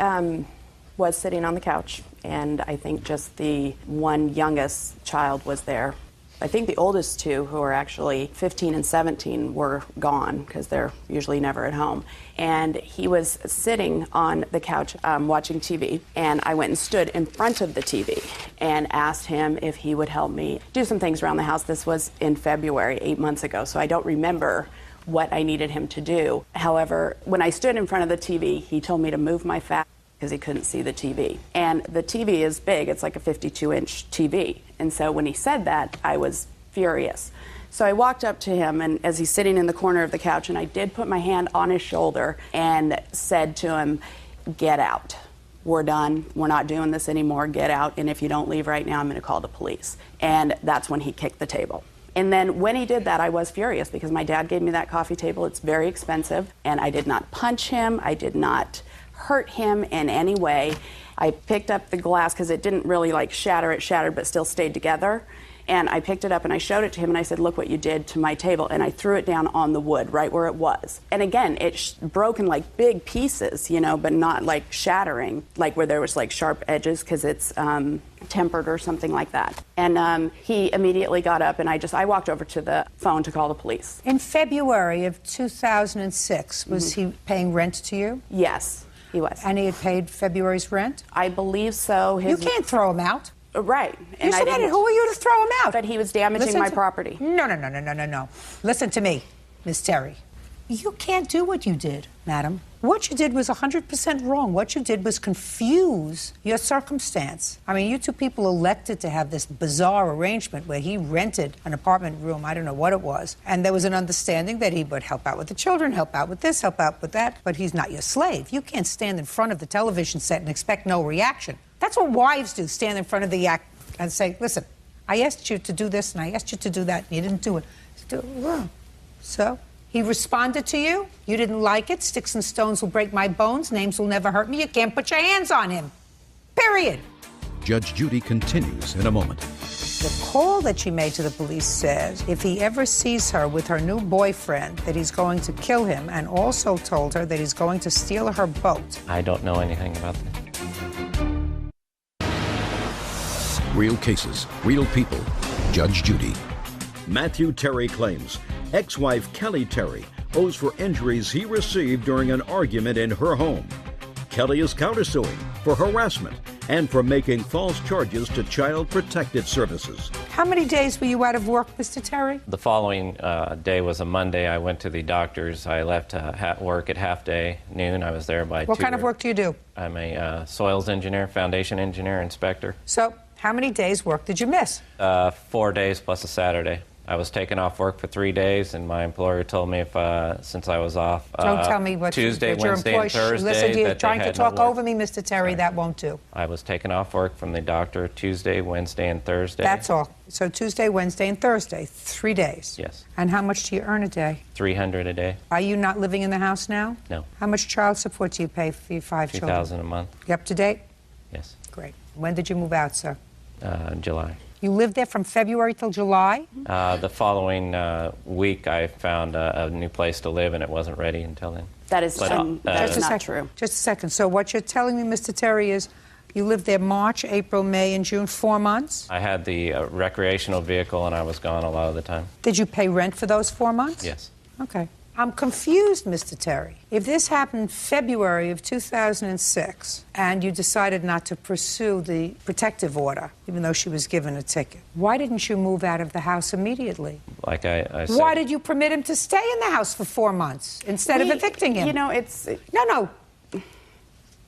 was sitting on the couch, and I think just the one youngest child was there. I think the oldest two, who are actually 15 and 17, were gone because they're usually never at home. And he was sitting on the couch watching TV, and I went and stood in front of the TV and asked him if he would help me do some things around the house. This was in February, 8 months ago, so I don't remember what I needed him to do. However, when I stood in front of the TV, he told me to move my fat because he couldn't see the TV. And the TV is big, it's like a 52-inch TV. And so when he said that, I was furious. So I walked up to him, and as he's sitting in the corner of the couch, and I did put my hand on his shoulder and said to him, get out. We're done. We're not doing this anymore. Get out. And if you don't leave right now, I'm going to call the police. And that's when he kicked the table. And then when he did that, I was furious because my dad gave me that coffee table. It's very expensive. And I did not punch him. I did not hurt him in any way. I picked up the glass because it didn't really like shatter. It shattered but still stayed together. And I picked it up and I showed it to him and I said, look what you did to my table. And I threw it down on the wood right where it was. And again, it broke in like big pieces, you know, but not like shattering, like where there was like sharp edges because it's tempered or something like that. And he immediately got up and I walked over to the phone to call the police. In February of 2006, was he paying rent to you? Yes, he was. And he had paid February's rent? I believe so. You can't throw him out. Right. And who are you to throw him out? But he was damaging my property. No. Listen to me, Miss Terry. You can't do what you did, madam. What you did was 100% wrong. What you did was confuse your circumstance. I mean, you two people elected to have this bizarre arrangement where he rented an apartment room, I don't know what it was, and there was an understanding that he would help out with the children, help out with this, help out with that, but he's not your slave. You can't stand in front of the television set and expect no reaction. That's what wives do, stand in front of the act and say, listen, I asked you to do this and I asked you to do that and you didn't do it. So he responded to you. You didn't like it. Sticks and stones will break my bones. Names will never hurt me. You can't put your hands on him. Period. Judge Judy continues in a moment. The call that she made to the police says if he ever sees her with her new boyfriend, that he's going to kill him, and also told her that he's going to steal her boat. I don't know anything about that. Real cases, real people. Judge Judy. Matthew Terry claims ex-wife Kelly Terry owes for injuries he received during an argument in her home. Kelly is countersuing for harassment and for making false charges to Child Protective Services. How many days were you out of work, Mr. Terry? The following day was a Monday. I went to the doctor's. I left work at half day, noon. I was there by 2. What kind of work do you do? I'm a soils engineer, foundation engineer, inspector. So how many days' work did you miss? 4 days plus a Saturday. I was taken off work for 3 days, and my employer told me if, since I was off, don't tell me what Tuesday, your Wednesday, and Thursday, listen, you're that trying they to had talk no work. over me, Mr. Terry. Sorry. That won't do. I was taken off work from the doctor Tuesday, Wednesday, and Thursday. That's all. So Tuesday, Wednesday, and Thursday, 3 days. Yes. And how much do you earn a day? $300 a day. Are you not living in the house now? No. How much child support do you pay for your 5 children? $2,000 a month. You up to date? Yes. Great. When did you move out, sir? July. You lived there from February till July? The following week, I found a new place to live, and it wasn't ready until then. That is not true. Just a second. So what you're telling me, Mr. Terry, is you lived there March, April, May, and June, 4 months? I had the recreational vehicle, and I was gone a lot of the time. Did you pay rent for those 4 months? Yes. Okay. I'm confused, Mr. Terry. If this happened February of 2006 and you decided not to pursue the protective order, even though she was given a ticket, why didn't you move out of the house immediately? Like I said. Why did you permit him to stay in the house for 4 months instead of evicting him? You know, it's... No.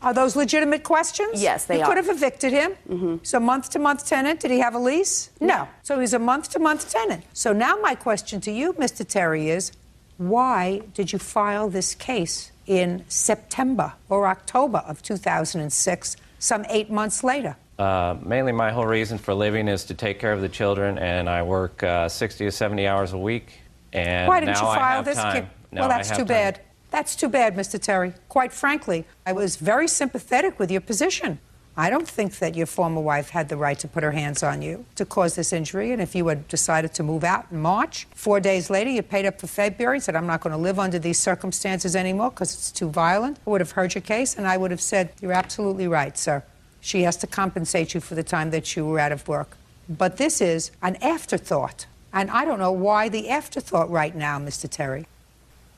Are those legitimate questions? Yes, they you are. You could have evicted him. So month-to-month tenant, did he have a lease? No. So he's a month-to-month tenant. So now my question to you, Mr. Terry, is why did you file this case in September or October of 2006, some 8 months later? Mainly my whole reason for living is to take care of the children, and I work 60 to 70 hours a week. And why didn't now you I file have this time. case? Now Well, I that's have too time. bad. That's too bad, Mr. Terry. Quite frankly, I was very sympathetic with your position. I don't think that your former wife had the right to put her hands on you to cause this injury. And if you had decided to move out in March, 4 days later, you paid up for February and said, I'm not going to live under these circumstances anymore because it's too violent, I would have heard your case, and I would have said, you're absolutely right, sir. She has to compensate you for the time that you were out of work. But this is an afterthought. And I don't know why the afterthought right now, Mr. Terry.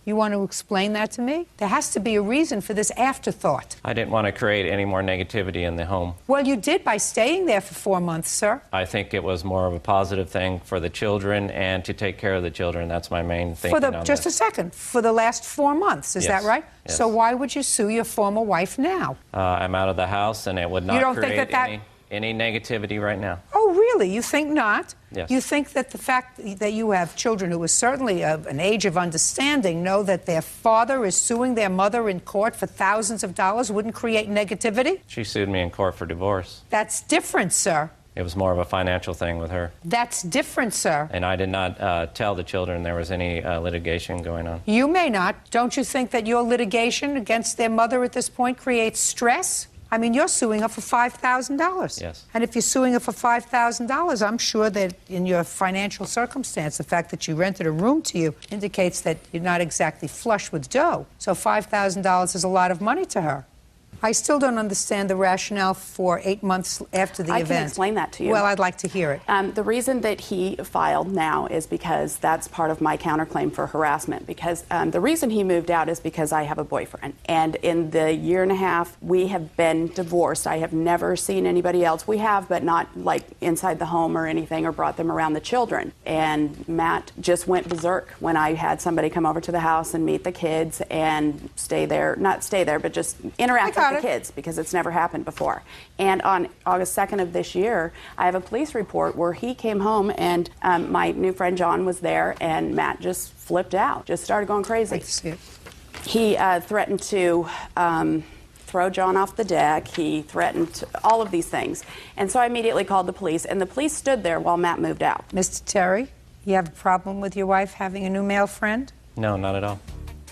You want to explain that to me? There has to be a reason for this afterthought. I didn't want to create any more negativity in the home. Well, you did by staying there for 4 months, sir. I think it was more of a positive thing for the children and to take care of the children. That's my main thing. Just a second. For the last 4 months, is that right? Yes. So why would you sue your former wife now? I'm out of the house, and it would not You don't create think that any negativity right now. Oh, really? You think not? Yes. You think that the fact that you have children who are certainly of an age of understanding know that their father is suing their mother in court for thousands of dollars wouldn't create negativity? She sued me in court for divorce. That's different, sir. It was more of a financial thing with her. That's different, sir. And I did not tell the children there was any litigation going on. You may not. Don't you think that your litigation against their mother at this point creates stress? I mean, you're suing her for $5,000. Yes. And if you're suing her for $5,000, I'm sure that in your financial circumstance, the fact that you rented a room to you indicates that you're not exactly flush with dough. So $5,000 is a lot of money to her. I still don't understand the rationale for 8 months after the event. I can explain that to you. Well, I'd like to hear it. The reason that he filed now is because that's part of my counterclaim for harassment. Because the reason he moved out is because I have a boyfriend. And in the year and a half, we have been divorced. I have never seen anybody else. We have, but not like inside the home or anything, or brought them around the children. And Matt just went berserk when I had somebody come over to the house and meet the kids and stay there, not stay there, but just interact with the kids, because it's never happened before. And on August 2nd of this year, I have a police report where he came home and my new friend John was there, and Matt just flipped out, just started going crazy. He threatened to throw John off the deck. He threatened all of these things. And so I immediately called the police, and the police stood there while Matt moved out. Mr. Terry, you have a problem with your wife having a new male friend? No, not at all.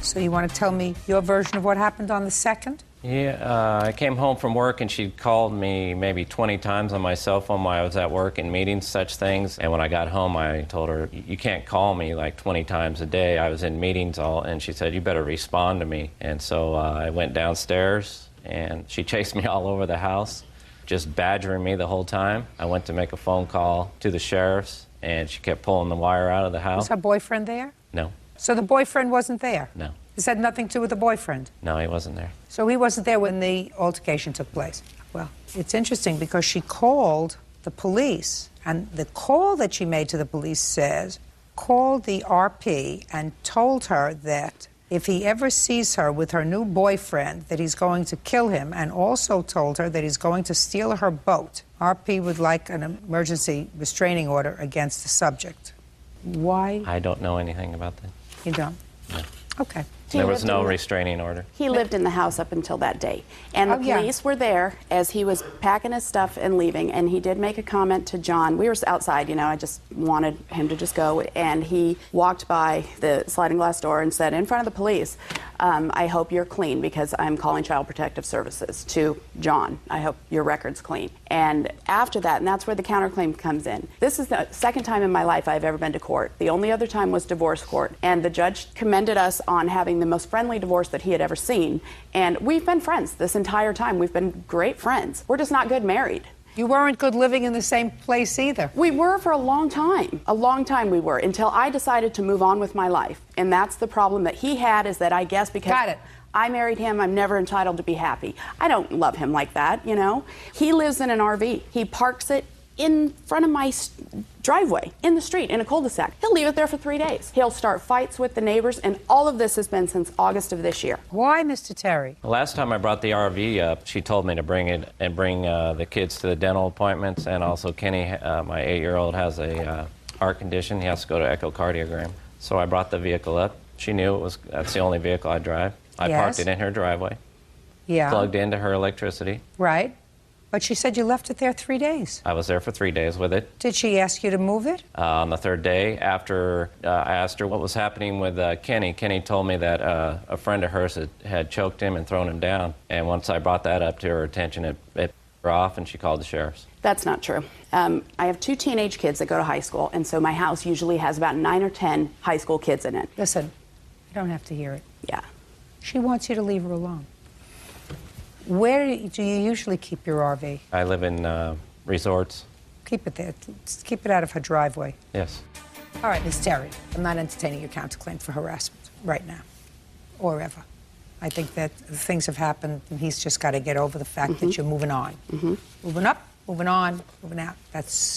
So you want to tell me your version of what happened on the 2nd? Yeah, I came home from work and she'd called me maybe 20 times on my cell phone while I was at work in meetings, such things. And when I got home, I told her, you can't call me like 20 times a day. I was in meetings and she said, you better respond to me. And so I went downstairs and she chased me all over the house, just badgering me the whole time. I went to make a phone call to the sheriffs and she kept pulling the wire out of the house. Was her boyfriend there? No. So the boyfriend wasn't there? No. This had nothing to do with the boyfriend? No, he wasn't there. So he wasn't there when the altercation took place? Well, it's interesting because she called the police, and the call that she made to the police says, called the RP and told her that if he ever sees her with her new boyfriend, that he's going to kill him, and also told her that he's going to steal her boat. RP would like an emergency restraining order against the subject. Why? I don't know anything about that. You don't? No. Okay. There was no restraining order. He lived in the house up until that day. And the police were there as he was packing his stuff and leaving, and he did make a comment to John. We were outside, you know, I just wanted him to just go, and he walked by the sliding glass door and said in front of the police, I hope you're clean because I'm calling Child Protective Services to John. I hope your record's clean. And after that, and that's where the counterclaim comes in. This is the second time in my life I've ever been to court. The only other time was divorce court, and the judge commended us on having the most friendly divorce that he had ever seen. And we've been friends this entire time. We've been great friends. We're just not good married. You weren't good living in the same place either. We were for a long time. A long time we were, until I decided to move on with my life. And that's the problem that he had, is that I guess because I married him, I'm never entitled to be happy. I don't love him like that, you know. He lives in an RV. He parks it in front of my driveway, in the street, in a cul-de-sac. He'll leave it there for 3 days. He'll start fights with the neighbors, and all of this has been since August of this year. Why, Mr. Terry? The last time I brought the RV up, she told me to bring it and bring the kids to the dental appointments, and also Kenny, my 8-year-old, has a heart condition. He has to go to echocardiogram. So I brought the vehicle up. She knew that's the only vehicle I drive. I parked it in her driveway. Yeah. Plugged into her electricity. Right. But she said you left it there 3 days. I was there for 3 days with it. Did she ask you to move it? On the third day, after I asked her what was happening with Kenny, Kenny told me that a friend of hers had choked him and thrown him down. And once I brought that up to her attention, it put her off, and she called the sheriff's. That's not true. I have 2 teenage kids that go to high school, and so my house usually has about 9 or 10 high school kids in it. Listen, you don't have to hear it. Yeah. She wants you to leave her alone. Where do you usually keep your RV? I live in resorts. Keep it there. Just keep it out of her driveway. Yes. All right, Ms. Terry, I'm not entertaining your counterclaim for harassment right now or ever. I think that things have happened, and he's just got to get over the fact that you're moving on. Moving up, moving on, moving out.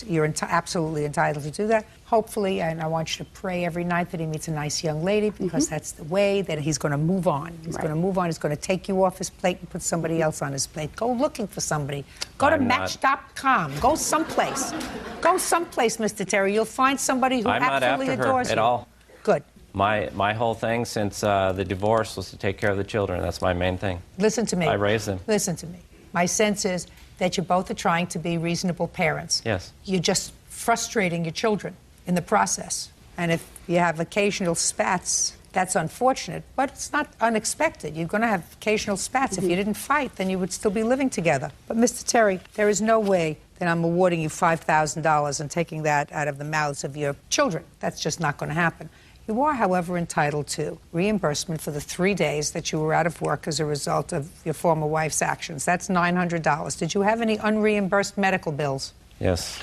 You're absolutely entitled to do that. Hopefully, and I want you to pray every night that he meets a nice young lady, because that's the way that he's going to move on. He's going to move on. He's going to take you off his plate and put somebody else on his plate. Go looking for somebody. Go to Match.com. Go someplace. Go someplace, Mr. Terry. You'll find somebody who absolutely adores you. I'm not after her at all. Good. My whole thing since the divorce was to take care of the children. That's my main thing. Listen to me. I raised them. Listen to me. My sense is that you both are trying to be reasonable parents. Yes. You're just frustrating your children in the process. And if you have occasional spats, that's unfortunate, but it's not unexpected. You're going to have occasional spats. If you didn't fight, then you would still be living together. But Mr. Terry, there is no way that I'm awarding you $5,000 and taking that out of the mouths of your children. That's just not going to happen. You are, however, entitled to reimbursement for the 3 days that you were out of work as a result of your former wife's actions. That's $900. Did you have any unreimbursed medical bills? Yes.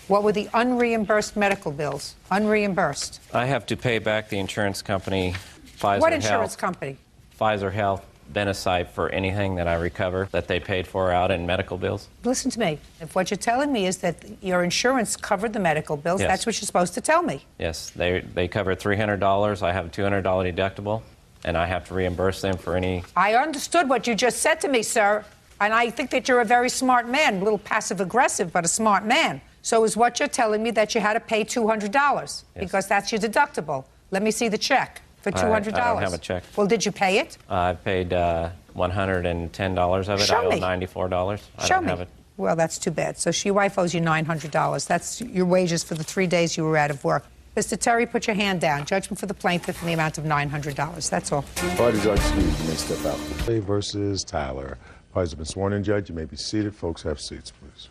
What were the unreimbursed medical bills? Unreimbursed. I have to pay back the insurance company, Pfizer What insurance company? Pfizer Health, Benesite, for anything that I recover that they paid for out in medical bills. Listen to me. If what you're telling me is that your insurance covered the medical bills, that's what you're supposed to tell me. Yes, they covered $300. I have a $200 deductible, and I have to reimburse them for any... I understood what you just said to me, sir, and I think that you're a very smart man, a little passive-aggressive, but a smart man. So is what you're telling me that you had to pay $200 because that's your deductible? Let me see the check for $200. I don't have a check. Well, did you pay it? I paid $110 of it. Show I owe me. $94. I Show don't me. have it. Well, that's too bad. So your wife owes you $900. That's your wages for the 3 days you were out of work. Mr. Terry, put your hand down. Judgment for the plaintiff in the amount of $900. That's all. Parties are excused. You may step out. Clay versus Tyler. Parties have been sworn in, Judge. You may be seated. Folks, have seats, please.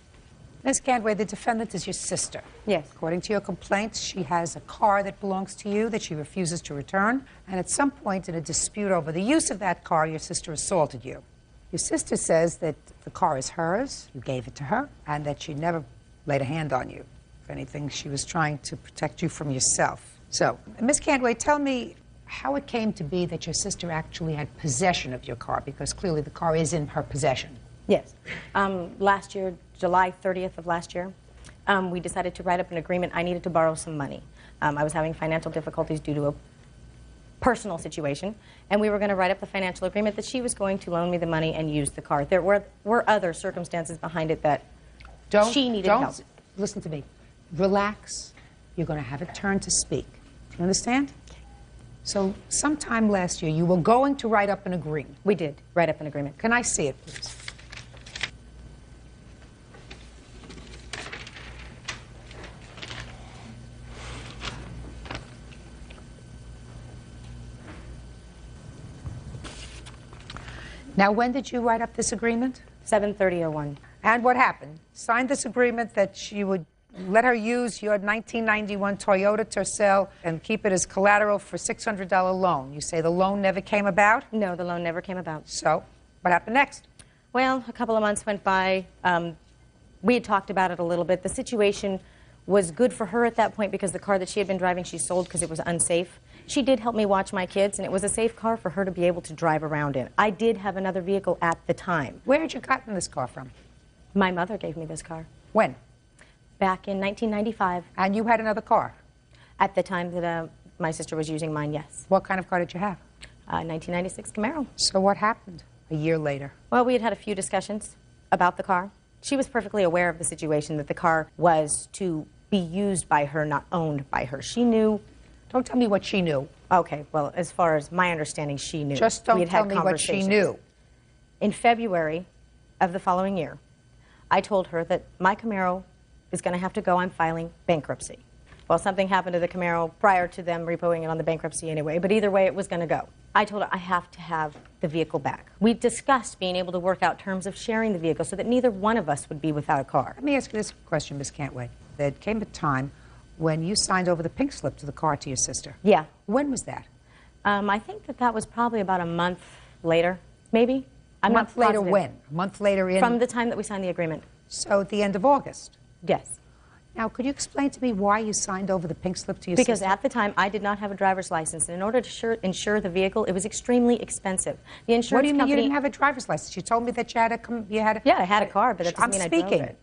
Ms. Gantway, the defendant is your sister. Yes. According to your complaints, she has a car that belongs to you that she refuses to return. And at some point in a dispute over the use of that car, your sister assaulted you. Your sister says that the car is hers, you gave it to her, and that she never laid a hand on you. If anything, she was trying to protect you from yourself. So, Ms. Cantway, tell me how it came to be that your sister actually had possession of your car, because clearly the car is in her possession. Yes. Last year, July 30th of last year, we decided to write up an agreement. I needed to borrow some money. I was having financial difficulties due to a personal situation, and we were going to write up the financial agreement that she was going to loan me the money and use the car. There were other circumstances behind it that she needed help. Listen to me. Relax. You're going to have a turn to speak. Do you understand? So sometime last year, you were going to write up an agreement. We did write up an agreement. Can I see it, please? Now, when did you write up this agreement? 7/30/01. And what happened? Signed this agreement that you would let her use your 1991 Toyota Tercel and keep it as collateral for $600 loan. You say the loan never came about? No, the loan never came about. So, what happened next? Well, a couple of months went by. We had talked about it a little bit. The situation was good for her at that point because the car that she had been driving she sold because it was unsafe. She did help me watch my kids, and it was a safe car for her to be able to drive around in. I did have another vehicle at the time. Where had you gotten this car from? My mother gave me this car. When? Back in 1995. And you had another car? At the time that my sister was using mine, yes. What kind of car did you have? 1996 Camaro. So what happened a year later? Well, we had had a few discussions about the car. She was perfectly aware of the situation, that the car was to be used by her, not owned by her. She knew. Don't tell me what she knew. Okay, well, as far as my understanding, she knew. Just don't tell me what she knew. In February of the following year, I told her that my Camaro is going to have to go. I'm filing bankruptcy. Well, something happened to the Camaro prior to them repoing it on the bankruptcy anyway, but either way, it was going to go. I told her I have to have the vehicle back. We discussed being able to work out terms of sharing the vehicle so that neither one of us would be without a car. Let me ask you this question, Ms. Cantway. There came a time when you signed over the pink slip to the car to your sister. Yeah. When was that? I think that was probably about a month later, maybe. A month later when? A month later in? From the time that we signed the agreement. So at the end of August? Yes. Now, could you explain to me why you signed over the pink slip to your Because sister? at the time, I did not have a driver's license, and in order to insure the vehicle, it was extremely expensive. The insurance What do you mean company, you didn't have a driver's license? You told me that you had a... Yeah, I had a car, but that doesn't mean I drove speaking. it.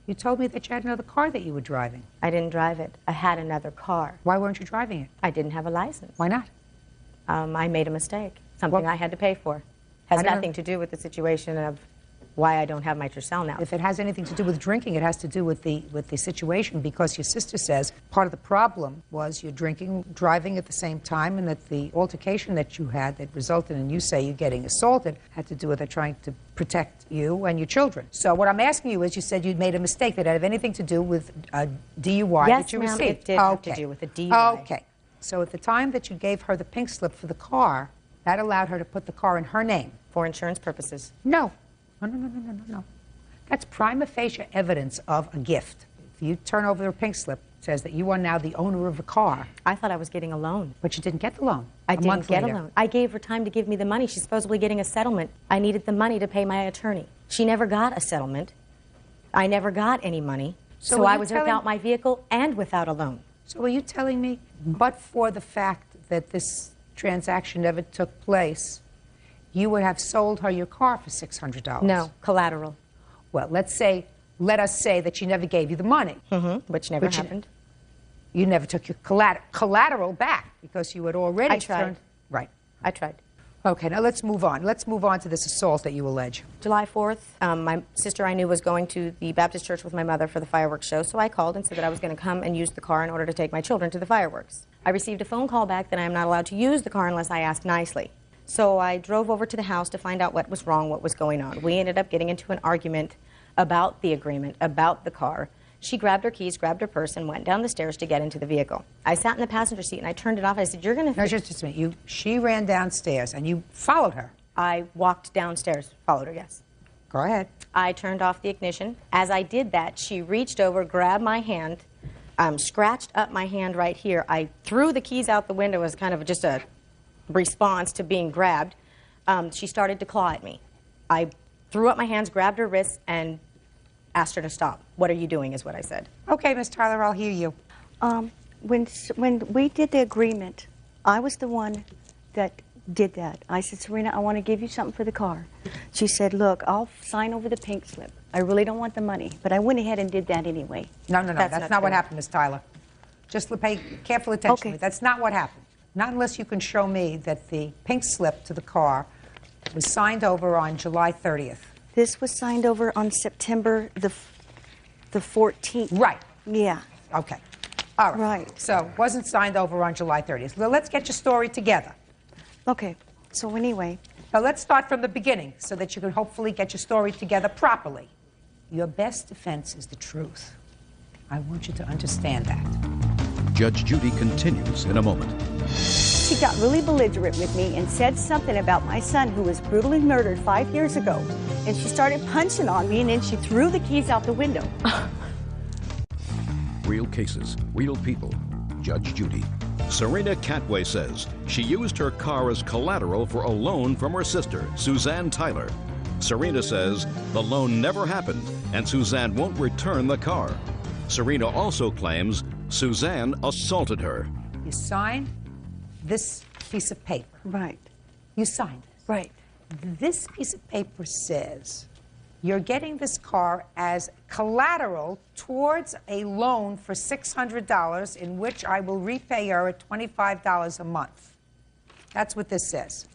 You told me that you had another car that you were driving. I didn't drive it. I had another car. Why weren't you driving it? I didn't have a license. Why not? I made a mistake. Something I had to pay for. Has nothing to do with the situation of why I don't have my Tercel now. If it has anything to do with drinking, it has to do with the situation, because your sister says part of the problem was you're drinking, driving at the same time, and that the altercation that you had that resulted in you say you getting assaulted had to do with her trying to protect you and your children. So what I'm asking you is, you said you'd made a mistake that had anything to do with a DUI that you Yes, ma'am, received. it did have to do with a DUI. Okay. So at the time that you gave her the pink slip for the car, that allowed her to put the car in her name. For insurance purposes. No. No. That's prima facie evidence of a gift. If you turn over the pink slip, it says that you are now the owner of the car. I thought I was getting a loan. But you didn't get the loan. I didn't get a loan. I gave her time to give me the money. She's supposedly getting a settlement. I needed the money to pay my attorney. She never got a settlement. I never got any money. So I was without my vehicle and without a loan. So are you telling me, but for the fact that this transaction never took place, you would have sold her your car for $600? No, collateral. Well, let us say that she never gave you the money. Which never happened. You never took your collateral back because you had already I tried. Right. I tried. Okay, now let's move on. Let's move on to this assault that you allege. July 4th, my sister I knew was going to the Baptist church with my mother for the fireworks show, so I called and said that I was going to come and use the car in order to take my children to the fireworks. I received a phone call back that I am not allowed to use the car unless I ask nicely. So I drove over to the house to find out what was wrong, what was going on. We ended up getting into an argument about the agreement, about the car. She grabbed her keys, grabbed her purse, and went down the stairs to get into the vehicle. I sat in the passenger seat, and I turned it off. I said, you're going to... No, just a minute. She ran downstairs, and you followed her. I walked downstairs, followed her, yes. Go ahead. I turned off the ignition. As I did that, she reached over, grabbed my hand, scratched up my hand right here. I threw the keys out the window as kind of just a response to being grabbed. She started to claw at me. I threw up my hands, grabbed her wrists, and asked her to stop. What are you doing, is what I said. Okay, Miss Tyler, I'll hear you. When we did the agreement, I was the one that did that. I said, Serena, I want to give you something for the car. She said, look, I'll sign over the pink slip. I really don't want the money. But I went ahead and did that anyway. No, that's not what happened, Miss Tyler. Just pay careful attention to me. That's not what happened. Not unless you can show me that the pink slip to the car was signed over on July 30th. This was signed over on September the 14th. Right. Yeah. Okay. All right. Right. So it wasn't signed over on July 30th. Well, let's get your story together. Okay. So anyway. Now let's start from the beginning so that you can hopefully get your story together properly. Your best defense is the truth. I want you to understand that. Judge Judy continues in a moment. She got really belligerent with me and said something about my son who was brutally murdered 5 years ago. And she started punching on me, and then she threw the keys out the window. Real cases, real people. Judge Judy. Serena Cantway says she used her car as collateral for a loan from her sister, Suzanne Tyler. Serena says the loan never happened and Suzanne won't return the car. Serena also claims Suzanne assaulted her. You sign this piece of paper. Right. You signed it. Right. This piece of paper says you're getting this car as collateral towards a loan for $600 in which I will repay her at $25 a month. That's what this says.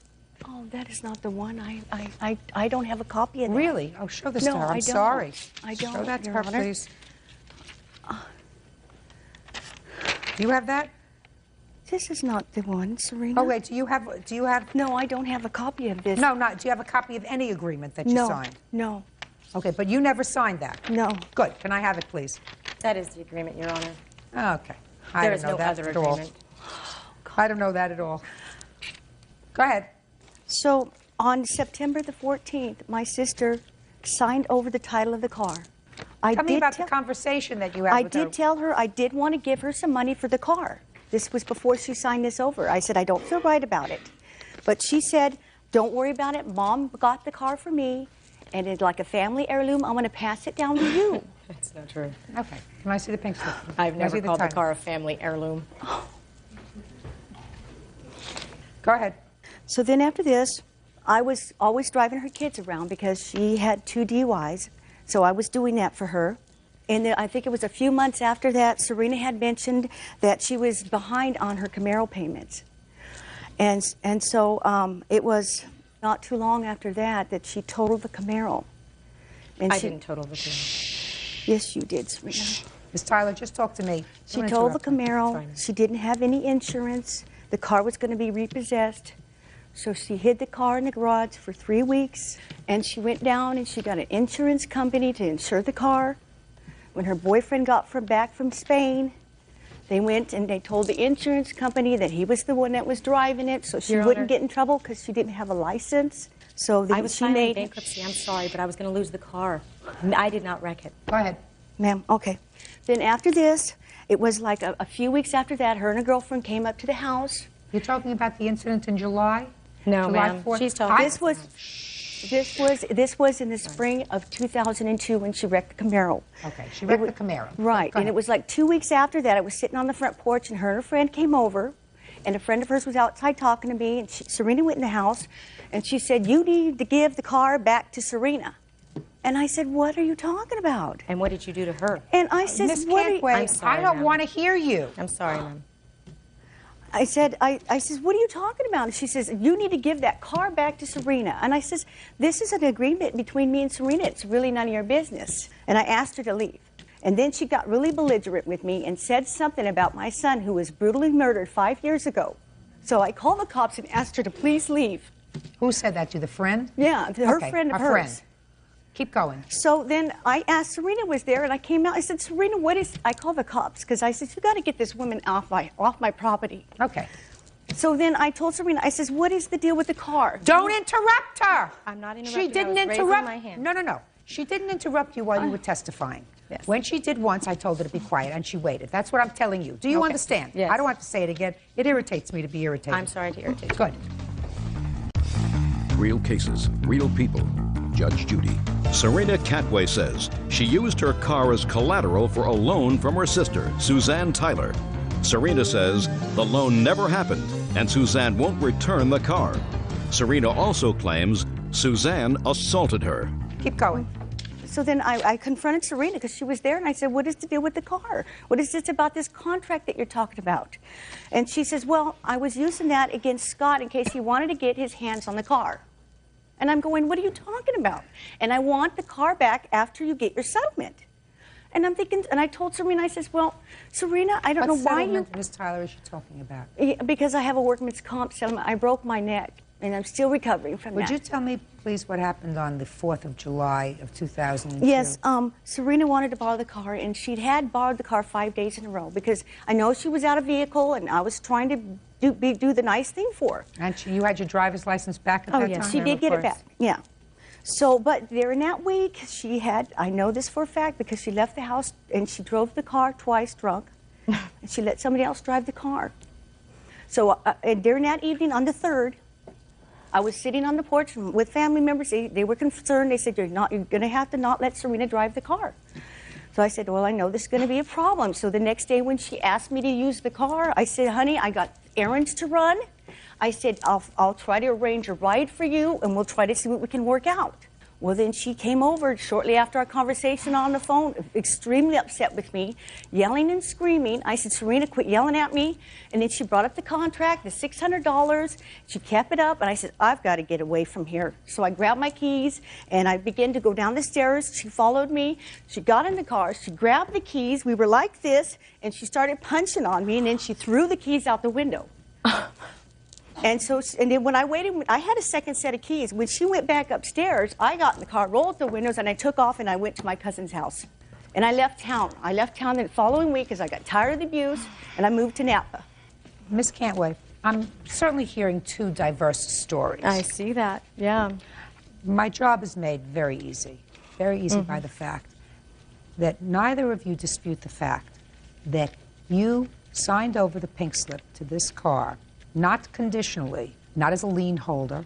Oh, that is not the one. I don't have a copy of that. Really? Oh, show this No, to her. I'm I don't. sorry. I don't, Show that to Your her, Honor. please. Do you have that? This is not the one, Serena. Oh, wait, do you have... No, I don't have a copy of this. No, not, do you have a copy of any agreement that you signed? No. Okay, but you never signed that? No. Good. Can I have it, please? That is the agreement, Your Honor. Okay. There is no other agreement. I don't know that at all. Go ahead. So, on September the 14th, my sister signed over the title of the car. Tell me about the conversation that you had I with her. did tell her I did want to give her some money for the car. This was before she signed this over. I said, I don't feel right about it. But she said, don't worry about it. Mom got the car for me, and it's like a family heirloom. I'm going to pass it down to you. That's not true. Okay. Can I see the pink slip? I've Can I see never called the title? car a family heirloom. Go ahead. So then after this, I was always driving her kids around because she had 2 DUIs. So I was doing that for her. And then I think it was a few months after that, Serena had mentioned that she was behind on her Camaro payments. And so it was not too long after that that she totaled the Camaro. And I didn't total the Camaro. Yes, you did, Serena. Ms. Tyler, just talk to me. She Don't totaled the interrupt me. Camaro. She didn't have any insurance. The car was going to be repossessed. So she hid the car in the garage for 3 weeks. And she went down and she got an insurance company to insure the car. When her boyfriend got back from Spain, they went and they told the insurance company that he was the one that was driving it, so she Your wouldn't Honor. get in trouble because she didn't have a license. So then I was she filing made bankruptcy. I'm sorry, but I was going to lose the car. I did not wreck it. Go ahead. Ma'am, okay. Then after this, it was like a few weeks after that, her and her girlfriend came up to the house. You're talking about the incident in July? No, July ma'am. 4th? She's talking. This was in the spring of 2002 when she wrecked the Camaro. Okay, she wrecked the Camaro. Right, Go and ahead. it was like 2 weeks after that. I was sitting on the front porch, and her and her friend came over, and a friend of hers was outside talking to me, and Serena went in the house, and she said, you need to give the car back to Serena. And I said, what are you talking about? And what did you do to her? And I said, Miss what are you... Cantway, I'm sorry, I don't ma'am. want to hear you. I'm sorry, ma'am. I said, I says, what are you talking about? And she says, you need to give that car back to Serena. And I says, this is an agreement between me and Serena. It's really none of your business. And I asked her to leave. And then she got really belligerent with me and said something about my son who was brutally murdered 5 years ago. So I called the cops and asked her to please leave. Who said that to you, the friend? Yeah, her Okay, friend of a hers. friend. Keep going. So then I asked, Serena was there, and I came out. I said, Serena, what is... I called the cops because I said, you got to get this woman off my property. Okay. So then I told Serena, I says, what is the deal with the car? Don't interrupt her. I'm not interrupting. She didn't I was raising interrupt. my hand. No. She didn't interrupt you while you were testifying. Yes. When she did once, I told her to be quiet, and she waited. That's what I'm telling you. Do you Okay. understand? Yes. I don't have to say it again. It irritates me to be irritated. I'm sorry to irritate you. Good. Real cases, real people. Judge Judy. Serena Catway says she used her car as collateral for a loan from her sister, Suzanne Tyler. Serena says the loan never happened and Suzanne won't return the car. Serena also claims Suzanne assaulted her. Keep going. So then I confronted Serena because she was there, and I said, what is the deal with the car? What is this about this contract that you're talking about? And she says, well, I was using that against Scott in case he wanted to get his hands on the car. And I'm going, what are you talking about? And I want the car back after you get your settlement. And I'm thinking, and I told Serena, I says, well, Serena, I don't know why you... What Ms. Tyler is she talking about? Because I have a workman's comp settlement. I broke my neck, and I'm still recovering from that. Would you tell me, please, what happened on the 4th of July of 2002? Yes, Serena wanted to borrow the car, and she had borrowed the car 5 days in a row because I know she was out of vehicle, and I was trying to do the nice thing for her. And you had your driver's license back at that time? Yes, she did get it back, yeah. So, but during that week, she had, I know this for a fact because she left the house and she drove the car twice drunk, and she let somebody else drive the car. So, and during that evening on the 3rd, I was sitting on the porch with family members. They were concerned. They said, you're going to have to not let Serena drive the car. So I said, well, I know this is going to be a problem. So the next day when she asked me to use the car, I said, honey, I got errands to run. I said, I'll try to arrange a ride for you, and we'll try to see what we can work out. Well, then she came over shortly after our conversation on the phone, extremely upset with me, yelling and screaming. I said, Serena, quit yelling at me. And then she brought up the contract, the $600. She kept it up, and I said, I've got to get away from here. So I grabbed my keys, and I began to go down the stairs. She followed me. She got in the car. She grabbed the keys. We were like this, and she started punching on me, and then she threw the keys out the window. And then when I waited, I had a second set of keys. When she went back upstairs, I got in the car, rolled the windows, and I took off, and I went to my cousin's house. And I left town. I left town the following week because I got tired of the abuse, and I moved to Napa. Ms. Cantway, I'm certainly hearing two diverse stories. I see that, yeah. My job is made very easy by the fact that neither of you dispute the fact that you signed over the pink slip to this car, not conditionally, not as a lien holder,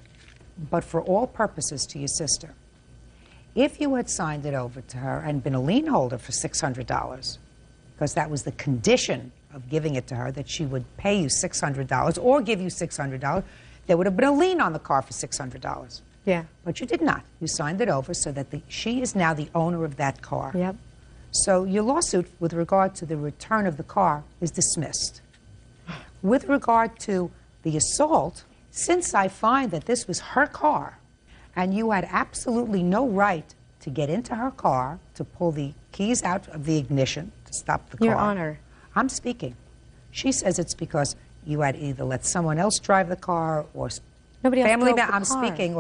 but for all purposes to your sister. If you had signed it over to her and been a lien holder for $600, because that was the condition of giving it to her, that she would pay you $600 or give you $600, there would have been a lien on the car for $600. Yeah. But you did not. You signed it over so that she is now the owner of that car. Yep. So your lawsuit with regard to the return of the car is dismissed. With regard to the assault, since I find that this was her car and you had absolutely no right to get into her car, to pull the keys out of the ignition, to stop the car. Your Honor. I'm speaking. She says it's because you had either let someone else drive the car or nobody else family. drove the I'm car. speaking,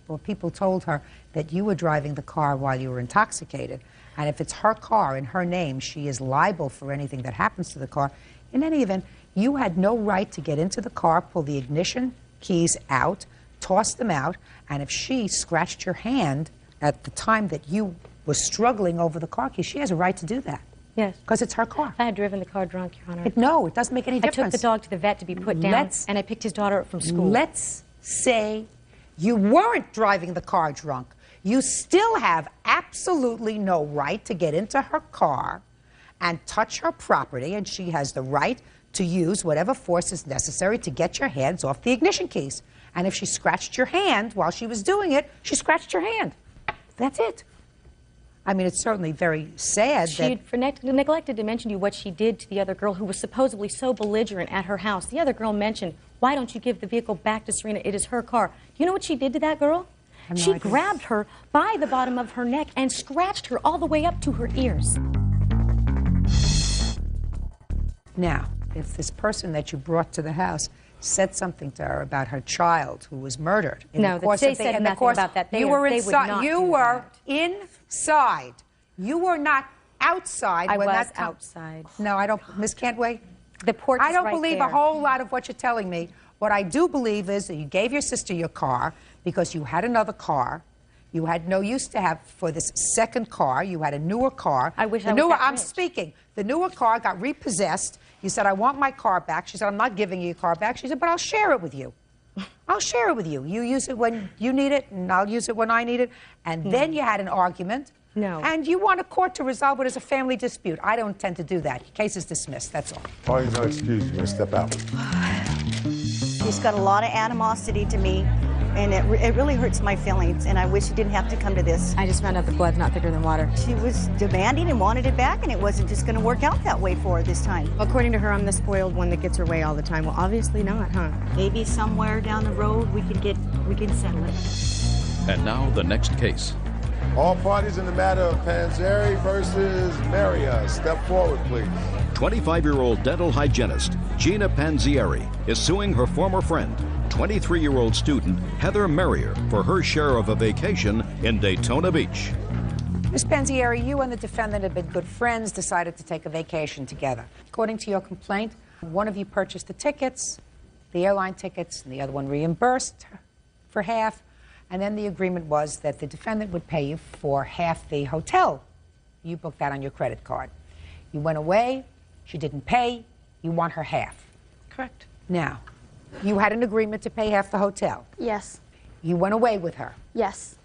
or people told her that you were driving the car while you were intoxicated. And if it's her car in her name, she is liable for anything that happens to the car. In any event, you had no right to get into the car, pull the ignition keys out, toss them out, and if she scratched your hand at the time that you were struggling over the car keys, she has a right to do that. Yes. Because it's her car. I had driven the car drunk, Your Honor. No, it doesn't make any difference. I took the dog to the vet to be put down, and I picked his daughter up from school. Let's say you weren't driving the car drunk. You still have absolutely no right to get into her car and touch her property, and she has the right to use whatever force is necessary to get your hands off the ignition keys. And if she scratched your hand while she was doing it, she scratched your hand. That's it. I mean, it's certainly very sad She that... neglected to mention to you what she did to the other girl who was supposedly so belligerent at her house. The other girl mentioned, why don't you give the vehicle back to Serena? It is her car. Do you know what she did to that girl? She grabbed her by the bottom of her neck and scratched her all the way up to her ears. Now, if this person that you brought to the house said something to her about her child who was murdered in No, the course they of the, said in the nothing course, about that. you were They would inside. not You do were inside. You were not outside. I when was that outside. No, I don't, Ms. Cantway. The porch I is don't right believe there. a whole lot of what you're telling me. What I do believe is that you gave your sister your car because you had another car. You had no use to have for this second car. You had a newer car. I wish the I was newer, that I'm rich. speaking. The newer car got repossessed. You said, I want my car back. She said, I'm not giving you your car back. She said, but I'll share it with you. I'll share it with you. You use it when you need it, and I'll use it when I need it. And then you had an argument. No. And you want a court to resolve it as a family dispute. I don't intend to do that. Case is dismissed. That's all. Oh, no excuse. You're going to step out. He's got a lot of animosity to me, and it really hurts my feelings, and I wish he didn't have to come to this. I just found out the blood's not thicker than water. She was demanding and wanted it back, and it wasn't just going to work out that way for her this time. According to her, I'm the spoiled one that gets her way all the time. Well, obviously not, huh? Maybe somewhere down the road we can settle it. And now the next case. All parties in the matter of Panzeri versus Maria, step forward, please. 25-year-old dental hygienist Gina Panzieri is suing her former friend, 23-year-old student Heather Merrier, for her share of a vacation in Daytona Beach. Ms. Panzieri, you and the defendant have been good friends, decided to take a vacation together. According to your complaint, one of you purchased the tickets, the airline tickets, and the other one reimbursed for half. And then the agreement was that the defendant would pay you for half the hotel. You booked that on your credit card. You went away, she didn't pay, you want her half. Correct. Now, you had an agreement to pay half the hotel. Yes. You went away with her. Yes.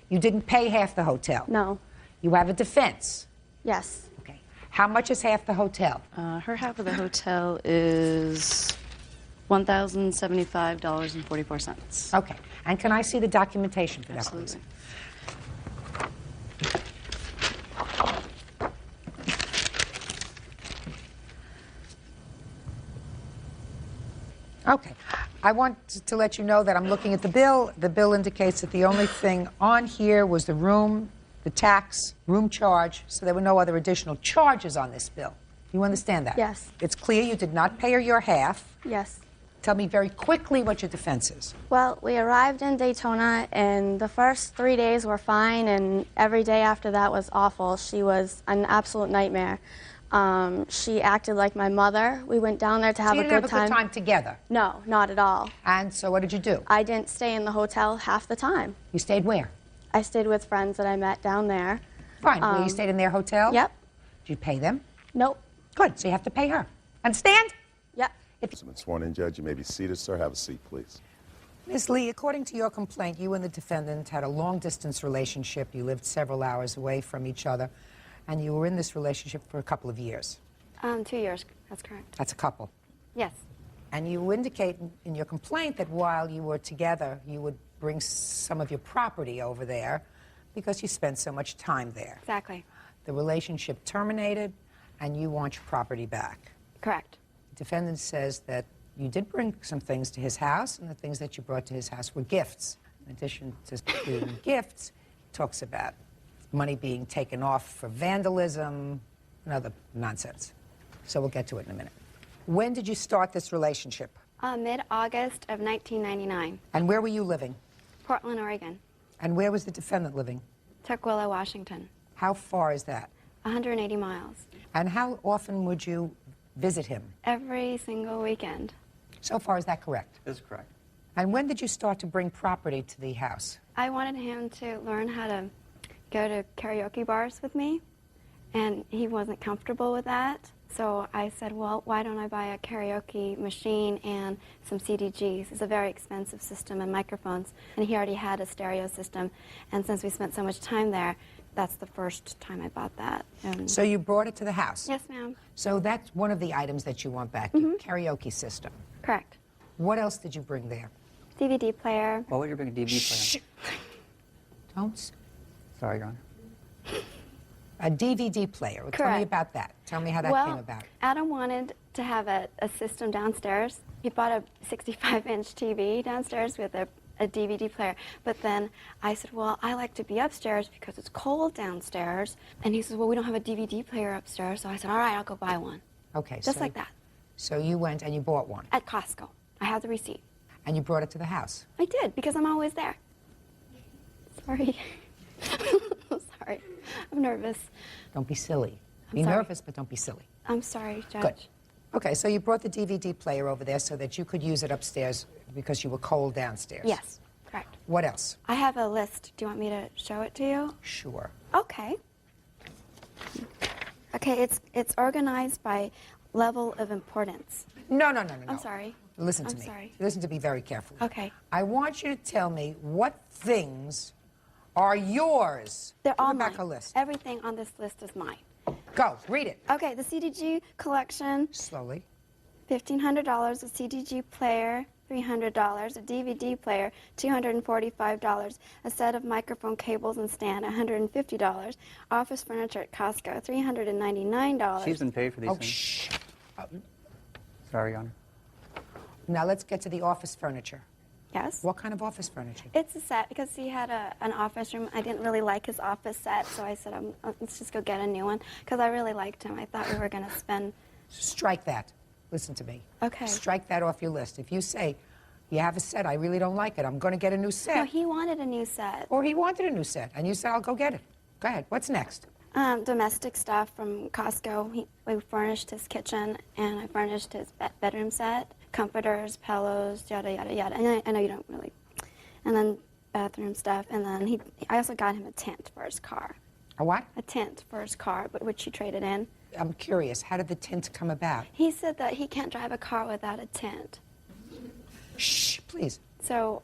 You didn't pay half the hotel. No. You have a defense. Yes. Okay. How much is half the hotel? Her half of the hotel is $1,075.44. Okay. And can I see the documentation for that, please? Absolutely. Okay. I want to let you know that I'm looking at the bill. The bill indicates that the only thing on here was the room, the tax, room charge, so there were no other additional charges on this bill. You understand that? Yes. It's clear you did not pay her your half. Yes. Tell me very quickly what your defense is. Well, we arrived in Daytona, and the first 3 days were fine, and every day after that was awful. She was an absolute nightmare. She acted like my mother. We went down there to have So you a didn't good have a time. good time together? No, not at all. And so what did you do? I didn't stay in the hotel half the time. You stayed where? I stayed with friends that I met down there. Fine. Where you stayed in their hotel? Yep. Did you pay them? Nope. Good. So you have to pay her. Understand? Yep. Has been sworn in, Judge. You may be seated, sir. Have a seat, please. Ms. Lee, according to your complaint, you and the defendant had a long-distance relationship. You lived several hours away from each other, and you were in this relationship for a couple of years. 2 years. That's correct. That's a couple. Yes. And you indicate in your complaint that while you were together, you would bring some of your property over there because you spent so much time there. Exactly. The relationship terminated, and you want your property back. Correct. The defendant says that you did bring some things to his house, and the things that you brought to his house were gifts. In addition to being gifts, he talks about money being taken off for vandalism and other nonsense. So we'll get to it in a minute. When did you start this relationship? Mid-August of 1999. And where were you living? Portland, Oregon. And where was the defendant living? Tukwila, Washington. How far is that? 180 miles. And how often would you visit him? Every single weekend. So far, is that correct? That's correct. And when did you start to bring property to the house? I wanted him to learn how to go to karaoke bars with me, and he wasn't comfortable with that. So I said, well, why don't I buy a karaoke machine and some CDGs? It's a very expensive system and microphones, and he already had a stereo system. And since we spent so much time there, that's the first time I bought that. And So you brought it to the house? yes, ma'am. So that's one of the items that you want back, your karaoke system. Correct. What else did you bring there? DVD player. What would you bring a DVD player? Don't. Sorry, Your Honor. A DVD player. Tell me Correct. about that. Tell me how that well, came about. Adam wanted to have a system downstairs. He bought a 65-inch TV downstairs with a DVD player. But then I said, well, I like to be upstairs because it's cold downstairs. And he says, well, we don't have a DVD player upstairs. So I said, all right, I'll go buy one. Okay. Just so, like that. So you went and you bought one. At Costco. I have the receipt. And you brought it to the house. I did, because I'm always there. Sorry. Sorry. I'm nervous. Don't be silly. Be sorry. nervous, but don't be silly. I'm sorry, Judge. Good. Okay, so you brought the DVD player over there so that you could use it upstairs because you were cold downstairs. Yes, correct. What else? I have a list. Do you want me to show it to you? Sure. Okay. Okay, it's organized by level of importance. No. I'm sorry. Listen to I'm me. sorry. Listen to me very carefully. Okay. I want you to tell me what things are yours. They're Give all me back mine. a list. Everything on this list is mine. Go, read it. Okay, the CDG collection. Slowly. $1,500, a CDG player, $300, a DVD player, $245, a set of microphone cables and stand, $150, office furniture at Costco, $399. She's been paid for these Oh, things. shh. Sorry, Your Honor. Now let's get to the office furniture. Yes? What kind of office furniture? It's a set because he had an office room. I didn't really like his office set, so I said, let's just go get a new one because I really liked him. I thought we were going to spend... Strike that. Listen to me. Okay. Strike that off your list. If you say, you have a set, I really don't like it, I'm going to get a new set. No, he wanted a new set. Or he wanted a new set, and you said, I'll go get it. Go ahead. What's next? Domestic stuff from Costco. We furnished his kitchen, and I furnished his bedroom set. Comforters, pillows, yada, yada, yada. And I know you don't really... And then bathroom stuff. And then I also got him a tent for his car. A what? A tent for his car, but which he traded in. I'm curious. How did the tent come about? He said that he can't drive a car without a tent. Shh, please. So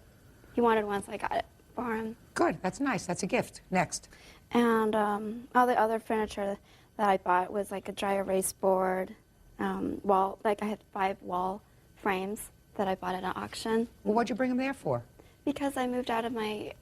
He wanted one, so I got it for him. Good, that's nice. That's a gift. Next. And all the other furniture that I bought was like a dry erase board, wall. Like I had 5 wall frames that I bought at an auction. Well, what'd you bring him there for? Because I moved out of my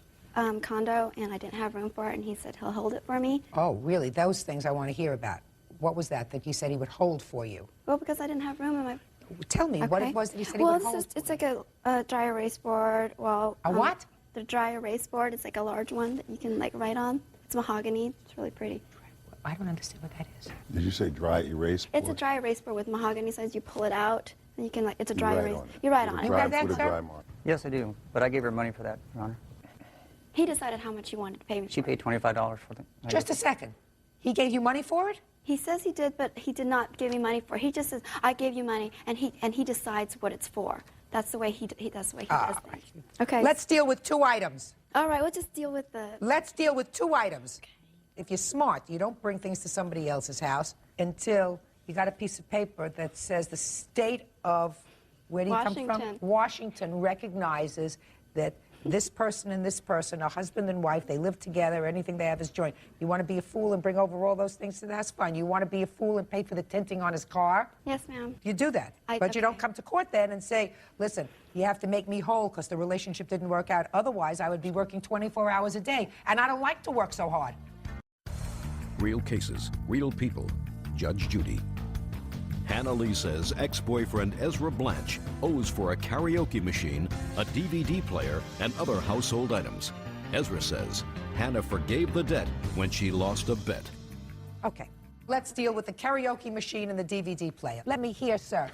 condo and I didn't have room for it, and he said he'll hold it for me. Oh, really? Those things I want to hear about. What was that he said he would hold for you? Well, because I didn't have room in my... Tell me what it was that he said he well, would hold. It's like a dry erase board. Well, A what? The dry erase board. It's like a large one that you can like write on. It's mahogany. It's really pretty. I don't understand what that is. Did you say dry erase board? It's a dry erase board with mahogany sides. You pull it out, and you can like. It's a dry erase. On it. You write on it. You got that, sir? Yes, I do. But I gave her money for that, Your Honor. He decided how much he wanted to pay me. She paid $25 for it. Just a second. He gave you money for it? He says he did, but he did not give me money for it. He just says, I gave you money, and he decides what it's for. That's the way that's the way he does things. Okay. Let's deal with 2 items. All right, we'll just deal with the... Let's deal with 2 items. Okay. If you're smart, you don't bring things to somebody else's house until you got a piece of paper that says the state of, where do you come from? Washington recognizes that this person and this person are husband and wife, they live together, anything they have is joint. You want to be a fool and bring over all those things to the house? Fine. You want to be a fool and pay for the tinting on his car? Yes, ma'am. You do that. But you don't come to court then and say, listen, you have to make me whole because the relationship didn't work out. Otherwise, I would be working 24 hours a day, and I don't like to work so hard. Real cases, real people. Judge Judy. Hannah Lee says ex-boyfriend Ezra Blanche owes for a karaoke machine, a DVD player, and other household items. Ezra says Hannah forgave the debt when she lost a bet. Okay, let's deal with the karaoke machine and the DVD player. Let me hear, sir,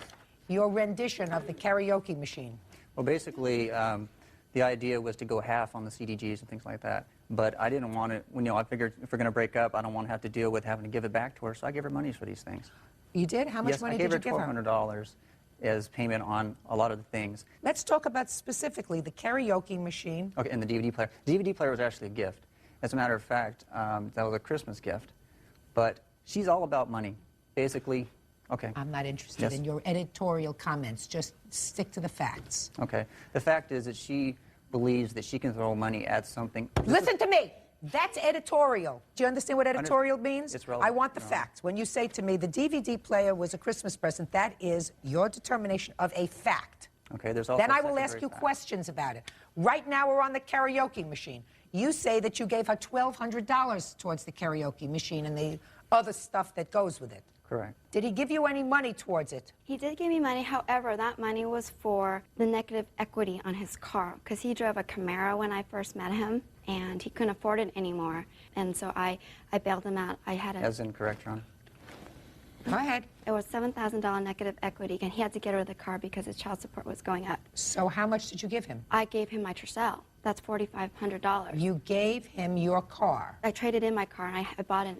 your rendition of the karaoke machine. Well, basically, the idea was to go half on the CDGs and things like that. But I didn't want it, I figured if we're going to break up, I don't want to have to deal with having to give it back to her, so I gave her money for these things. You did? How much money did you give her? Yes, I gave her $1,200 as payment on a lot of the things. Let's talk about specifically the karaoke machine. Okay, and the DVD player. The DVD player was actually a gift. As a matter of fact, that was a Christmas gift. But she's all about money. Basically, okay. I'm not interested in your editorial comments. Just stick to the facts. Okay. The fact is that she believes that she can throw money at something. Listen to me. That's editorial. Do you understand what editorial means? It's relevant. I want the facts. When you say to me the DVD player was a Christmas present, that is your determination of a fact. Okay, there's also then I will ask you questions about it. Right now we're on the karaoke machine. You say that you gave her $1,200 towards the karaoke machine and the other stuff that goes with it. Correct. Did he give you any money towards it? He did give me money. However, that money was for the negative equity on his car because he drove a Camaro when I first met him, and he couldn't afford it anymore. And so I bailed him out. I had a... That's incorrect, Ron. Go ahead. It was $7,000 negative equity, and he had to get rid of the car because his child support was going up. So how much did you give him? I gave him my Tercel. That's $4,500. You gave him your car? I traded in my car, and I bought a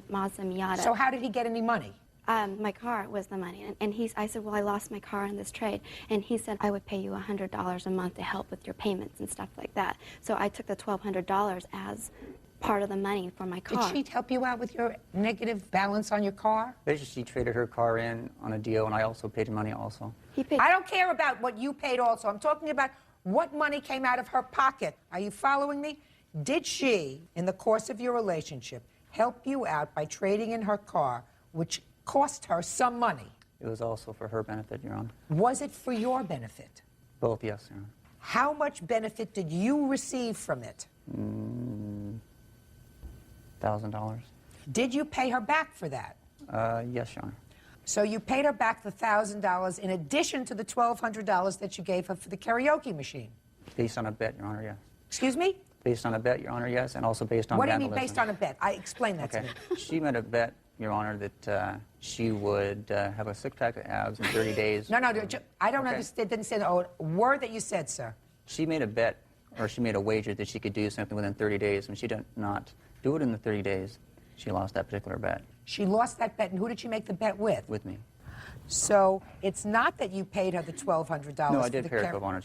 Mazda Miata. So how did he get any money? My car was the money, and I said, well, I lost my car in this trade, and he said, I would pay you $100 a month to help with your payments and stuff like that. So I took the $1,200 as part of the money for my car. Did she help you out with your negative balance on your car? Basically, she traded her car in on a deal, and I also paid money also. I don't care about what you paid also. I'm talking about what money came out of her pocket. Are you following me? Did she, in the course of your relationship, help you out by trading in her car, which cost her some money? It was also for her benefit, Your Honor. Was it for your benefit? Both, yes, Your Honor. How much benefit did you receive from it? $1,000. Did you pay her back for that? Yes, Your Honor. So you paid her back the $1,000 in addition to the $1,200 that you gave her for the karaoke machine? Based on a bet, Your Honor, yes. Excuse me? Based on a bet, Your Honor, yes, and also based on What do you vandalism. mean based on a bet? Explain that to me. She made a bet, Your Honor, that she would have a six-pack of abs in 30 days. No, I don't understand. Didn't say a word that you said, sir. She made a bet, or she made a wager that she could do something within 30 days. When she did not do it in the 30 days, she lost that particular bet. She lost that bet, and who did she make the bet with? With me. So it's not that you paid her the $1,200. No, I did pay her $1,200, Your Honor.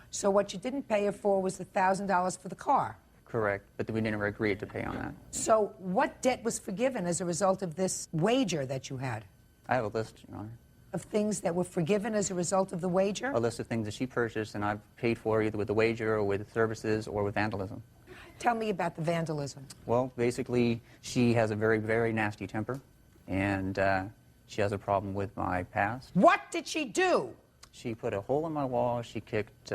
So what you didn't pay her for was the $1,000 for the car? Correct, but we never agreed to pay on that. So what debt was forgiven as a result of this wager that you had? I have a list, Your Honor. of things that were forgiven as a result of the wager? A list of things that she purchased and I've paid for either with the wager or with services or with vandalism. Tell me about the vandalism. Well, basically, she has a very, very nasty temper, and she has a problem with my past. What did she do? She put a hole in my wall, she kicked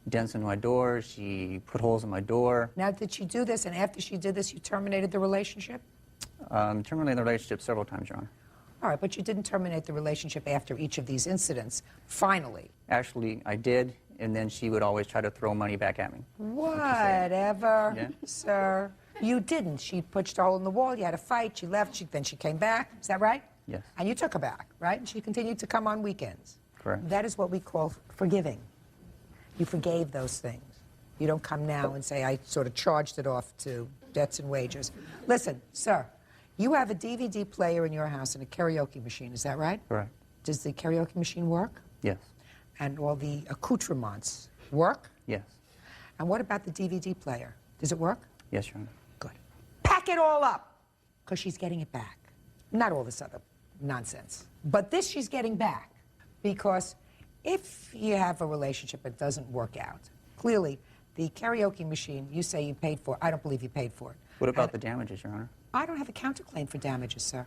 dents in my door, she put holes in my door. Now, did she do this, and after she did this, you terminated the relationship? Terminated the relationship several times, Your Honor. All right, but you didn't terminate the relationship after each of these incidents, finally. Actually, I did, and then she would always try to throw money back at me. Whatever, Yeah. sir. You didn't. She punched a hole in the wall, you had a fight, she left, then she came back. Is that right? Yes. And you took her back, right? And she continued to come on weekends. Correct. That is what we call forgiving. You forgave those things. You don't come now and say, I sort of charged it off to debts and wagers. Listen, sir, you have a DVD player in your house and a karaoke machine, is that right? Correct. Does the karaoke machine work? Yes. And all the accoutrements work? Yes. And what about the DVD player? Does it work? Yes, Your Honor. Pack it all up, because she's getting it back. Not all this other nonsense. But this she's getting back, because if you have a relationship that doesn't work out, clearly the karaoke machine you say you paid for, I don't believe you paid for it. What about the damages, Your Honor? I don't have a counterclaim for damages, sir.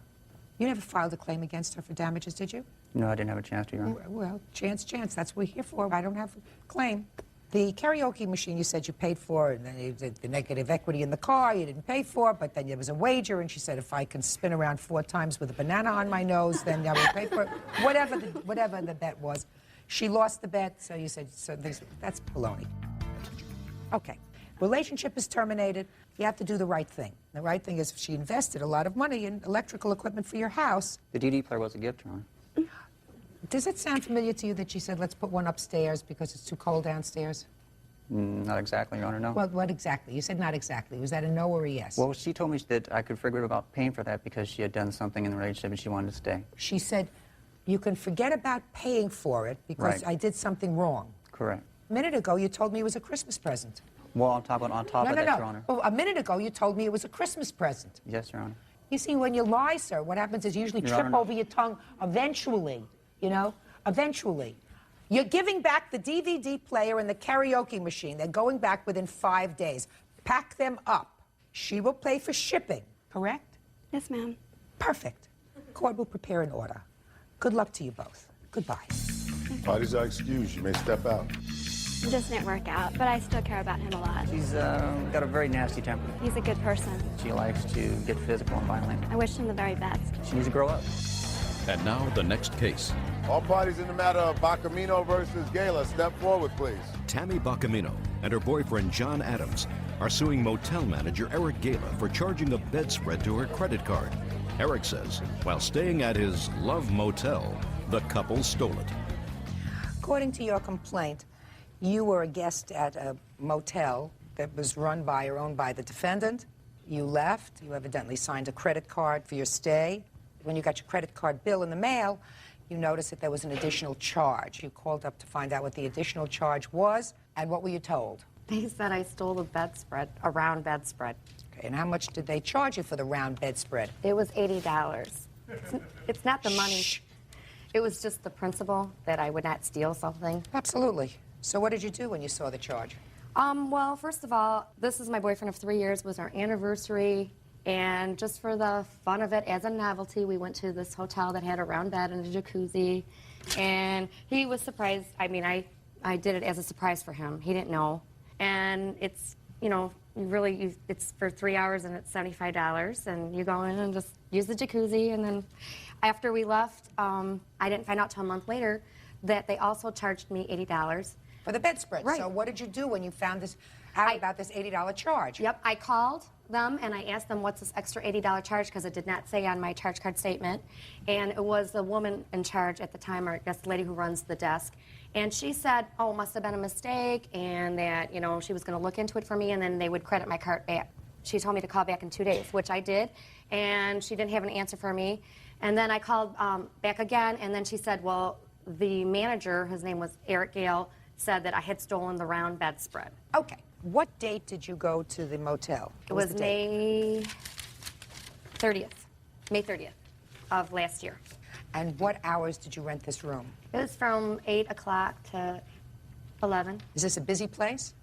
You never filed a claim against her for damages, did you? No, I didn't have a chance to, Your Honor. Well, chance, that's what we're here for. I don't have a claim. The karaoke machine you said you paid for, and then you did the negative equity in the car you didn't pay for, but then there was a wager, and she said, if I can spin around 4 times with a banana on my nose, then I will pay for it. Whatever the bet was. She lost the bet, so you said, that's baloney. Okay. Relationship is terminated. You have to do the right thing. The right thing is if she invested a lot of money in electrical equipment for your house. The DVD player was a gift, Your Honor. Does it sound familiar to you that she said, let's put one upstairs because it's too cold downstairs? Not exactly, Your Honor, no. Well, what exactly? You said not exactly. Was that a no or a yes? Well, she told me that I could forget about paying for that because she had done something in the relationship and she wanted to stay. She said, you can forget about paying for it because Right. I did something wrong. Correct. A minute ago, you told me it was a Christmas present. Well, on top of that, Your Honor. Oh, a minute ago, you told me it was a Christmas present. Yes, Your Honor. You see, when you lie, sir, what happens is you usually Your trip Honor. over your tongue eventually, you know? Eventually. You're giving back the DVD player and the karaoke machine. They're going back within 5 days. Pack them up. She will pay for shipping, correct? Yes, ma'am. Perfect. Court will prepare an order. Good luck to you both. Goodbye. Parties are excused. You may step out. It just didn't work out, but I still care about him a lot. She's got a very nasty temper. He's a good person. She likes to get physical and violent. I wish him the very best. She needs to grow up. And now the next case. All parties in the matter of Bacamino versus Gala, step forward, please. Tammy Bacamino and her boyfriend John Adams are suing motel manager Eric Gala for charging a bedspread to her credit card. Eric says while staying at his Love Motel, the couple stole it. According to your complaint, you were a guest at a motel that was run by or owned by the defendant. You left. You evidently signed a credit card for your stay. When you got your credit card bill in the mail, you noticed that there was an additional charge. You called up to find out what the additional charge was, and what were you told? They said I stole the bedspread, a round bedspread. Okay, and how much did they charge you for the round bedspread? It was $80. It's not the money. It was just the principle that I would not steal something. Absolutely. So what did you do when you saw the charge? Well, first of all, this is my boyfriend of 3 years. It was our anniversary. And just for the fun of it, as a novelty, we went to this hotel that had a round bed and a jacuzzi. And he was surprised. I mean, I did it as a surprise for him. He didn't know. And it's, you know, it's for 3 hours and it's $75. And you go in and just use the jacuzzi. And then after we left, I didn't find out till a month later that they also charged me $80. For the bedspread. Right. So what did you do when you found this out about this $80 charge? Yep, I called them and I asked them what's this extra $80 charge because it did not say on my charge card statement. And it was the woman in charge at the time, or I guess the lady who runs the desk. And she said, oh, it must have been a mistake and that, you know, she was going to look into it for me and then they would credit my card back. She told me to call back in 2 days, which I did, and she didn't have an answer for me. And then I called back again, and then she said, well, the manager, his name was Eric Gale, said that I had stolen the round bedspread. Okay. What date did you go to the motel? It was May 30th of last year. And what hours did you rent this room? It was from 8 o'clock to 11. Is this a busy place?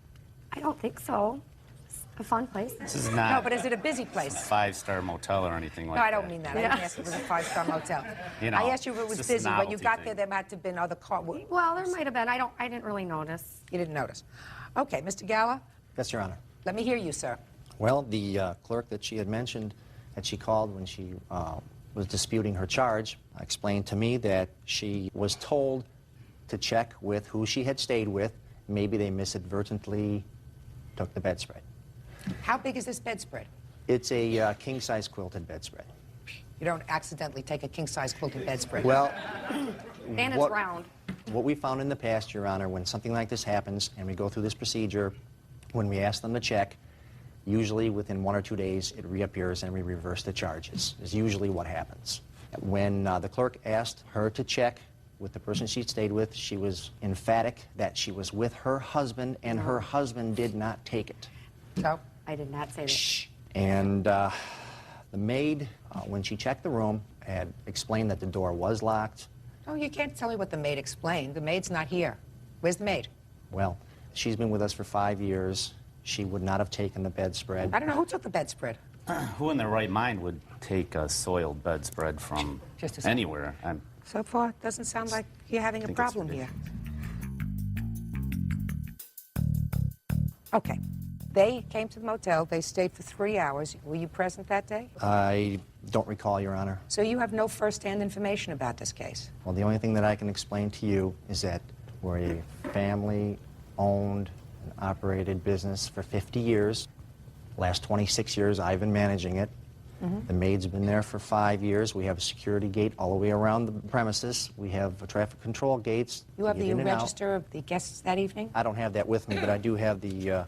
I don't think so. It's a fun place. This is not No, but is it a busy place? a five-star motel or anything like No, that. I don't mean that. I didn't ask if it was a five-star motel. You know, I asked you if it it's was just a busy. When you novelty got thing. there, there might have been other cars. Well, there might have been. I didn't really notice. You didn't notice. Okay, Mr. Gala, Yes, Your Honor. let me hear you, sir. Well, the clerk that she had mentioned that she called when she was disputing her charge explained to me that she was told to check with who she had stayed with. Maybe they misadvertently took the bedspread. How big is this bedspread? It's a king-size quilted bedspread. You don't accidentally take a king-size quilted bedspread. Well, And it's what- round. What we found in the past, Your Honor, when something like this happens and we go through this procedure, when we ask them to check, usually within 1 or 2 days it reappears and we reverse the charges, is usually what happens. When the clerk asked her to check with the person she stayed with, she was emphatic that she was with her husband and her husband did not take it. So? I did not say that. And the maid, when she checked the room, had explained that the door was locked. Oh, you can't tell me what the maid explained. The maid's not here. Where's the maid? Well, she's been with us for 5 years. She would not have taken the bedspread. I don't know who took the bedspread. Who in their right mind would take a soiled bedspread from Just a second. anywhere? So far, it doesn't sound like you're having a think it's problem here. Okay. They came to the motel. They stayed for 3 hours. Were you present that day? I don't recall, Your Honor. So you have no first-hand information about this case? Well, the only thing that I can explain to you is that we're a family-owned and operated business for 50 years. Last 26 years, I've been managing it. The maid's been there for 5 years. We have a security gate all the way around the premises. We have traffic control gates. You have to get the in and out. register of the guests that evening? I don't have that with me, but I do have the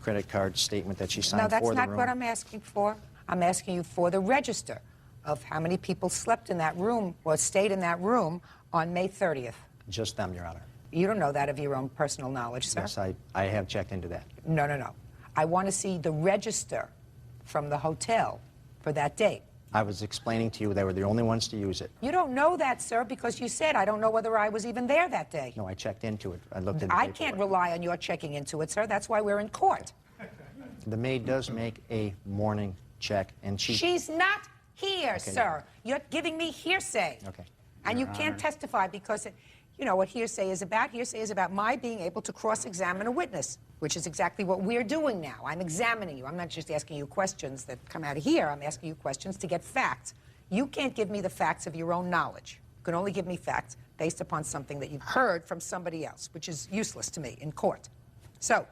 credit card statement that she signed No, that's for the not room. what I'm asking for. I'm asking you for the register of how many people slept in that room or stayed in that room on May 30th. Just them, Your Honor. You don't know that of your own personal knowledge, sir? Yes, I have checked into that. No, no, no. I want to see the register from the hotel for that date. I was explaining to you they were the only ones to use it. You don't know that, sir, because you said I don't know whether I was even there that day. No, I checked into it. I looked at the I paperwork. can't rely on your checking into it, sir. That's why we're in court. The maid does make a morning check, and She's not here, Okay. sir. You're giving me hearsay. Okay. And you Your can't Honor. testify because, you know what hearsay is about? Hearsay is about my being able to cross-examine a witness, which is exactly what we're doing now. I'm examining you. I'm not just asking you questions that come out of here. I'm asking you questions to get facts. You can't give me the facts of your own knowledge. You can only give me facts based upon something that you've heard from somebody else, which is useless to me in court. So,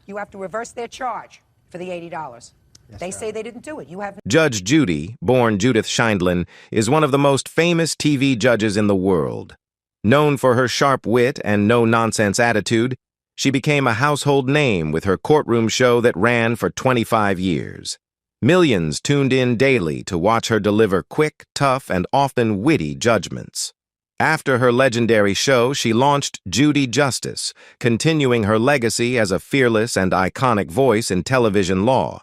you have to reverse their charge for the $80. They say they didn't do it. You have Judge Judy, born Judith Sheindlin, is one of the most famous TV judges in the world. Known for her sharp wit and no-nonsense attitude, she became a household name with her courtroom show that ran for 25 years. Millions tuned in daily to watch her deliver quick, tough, and often witty judgments. After her legendary show, she launched Judy Justice, continuing her legacy as a fearless and iconic voice in television law.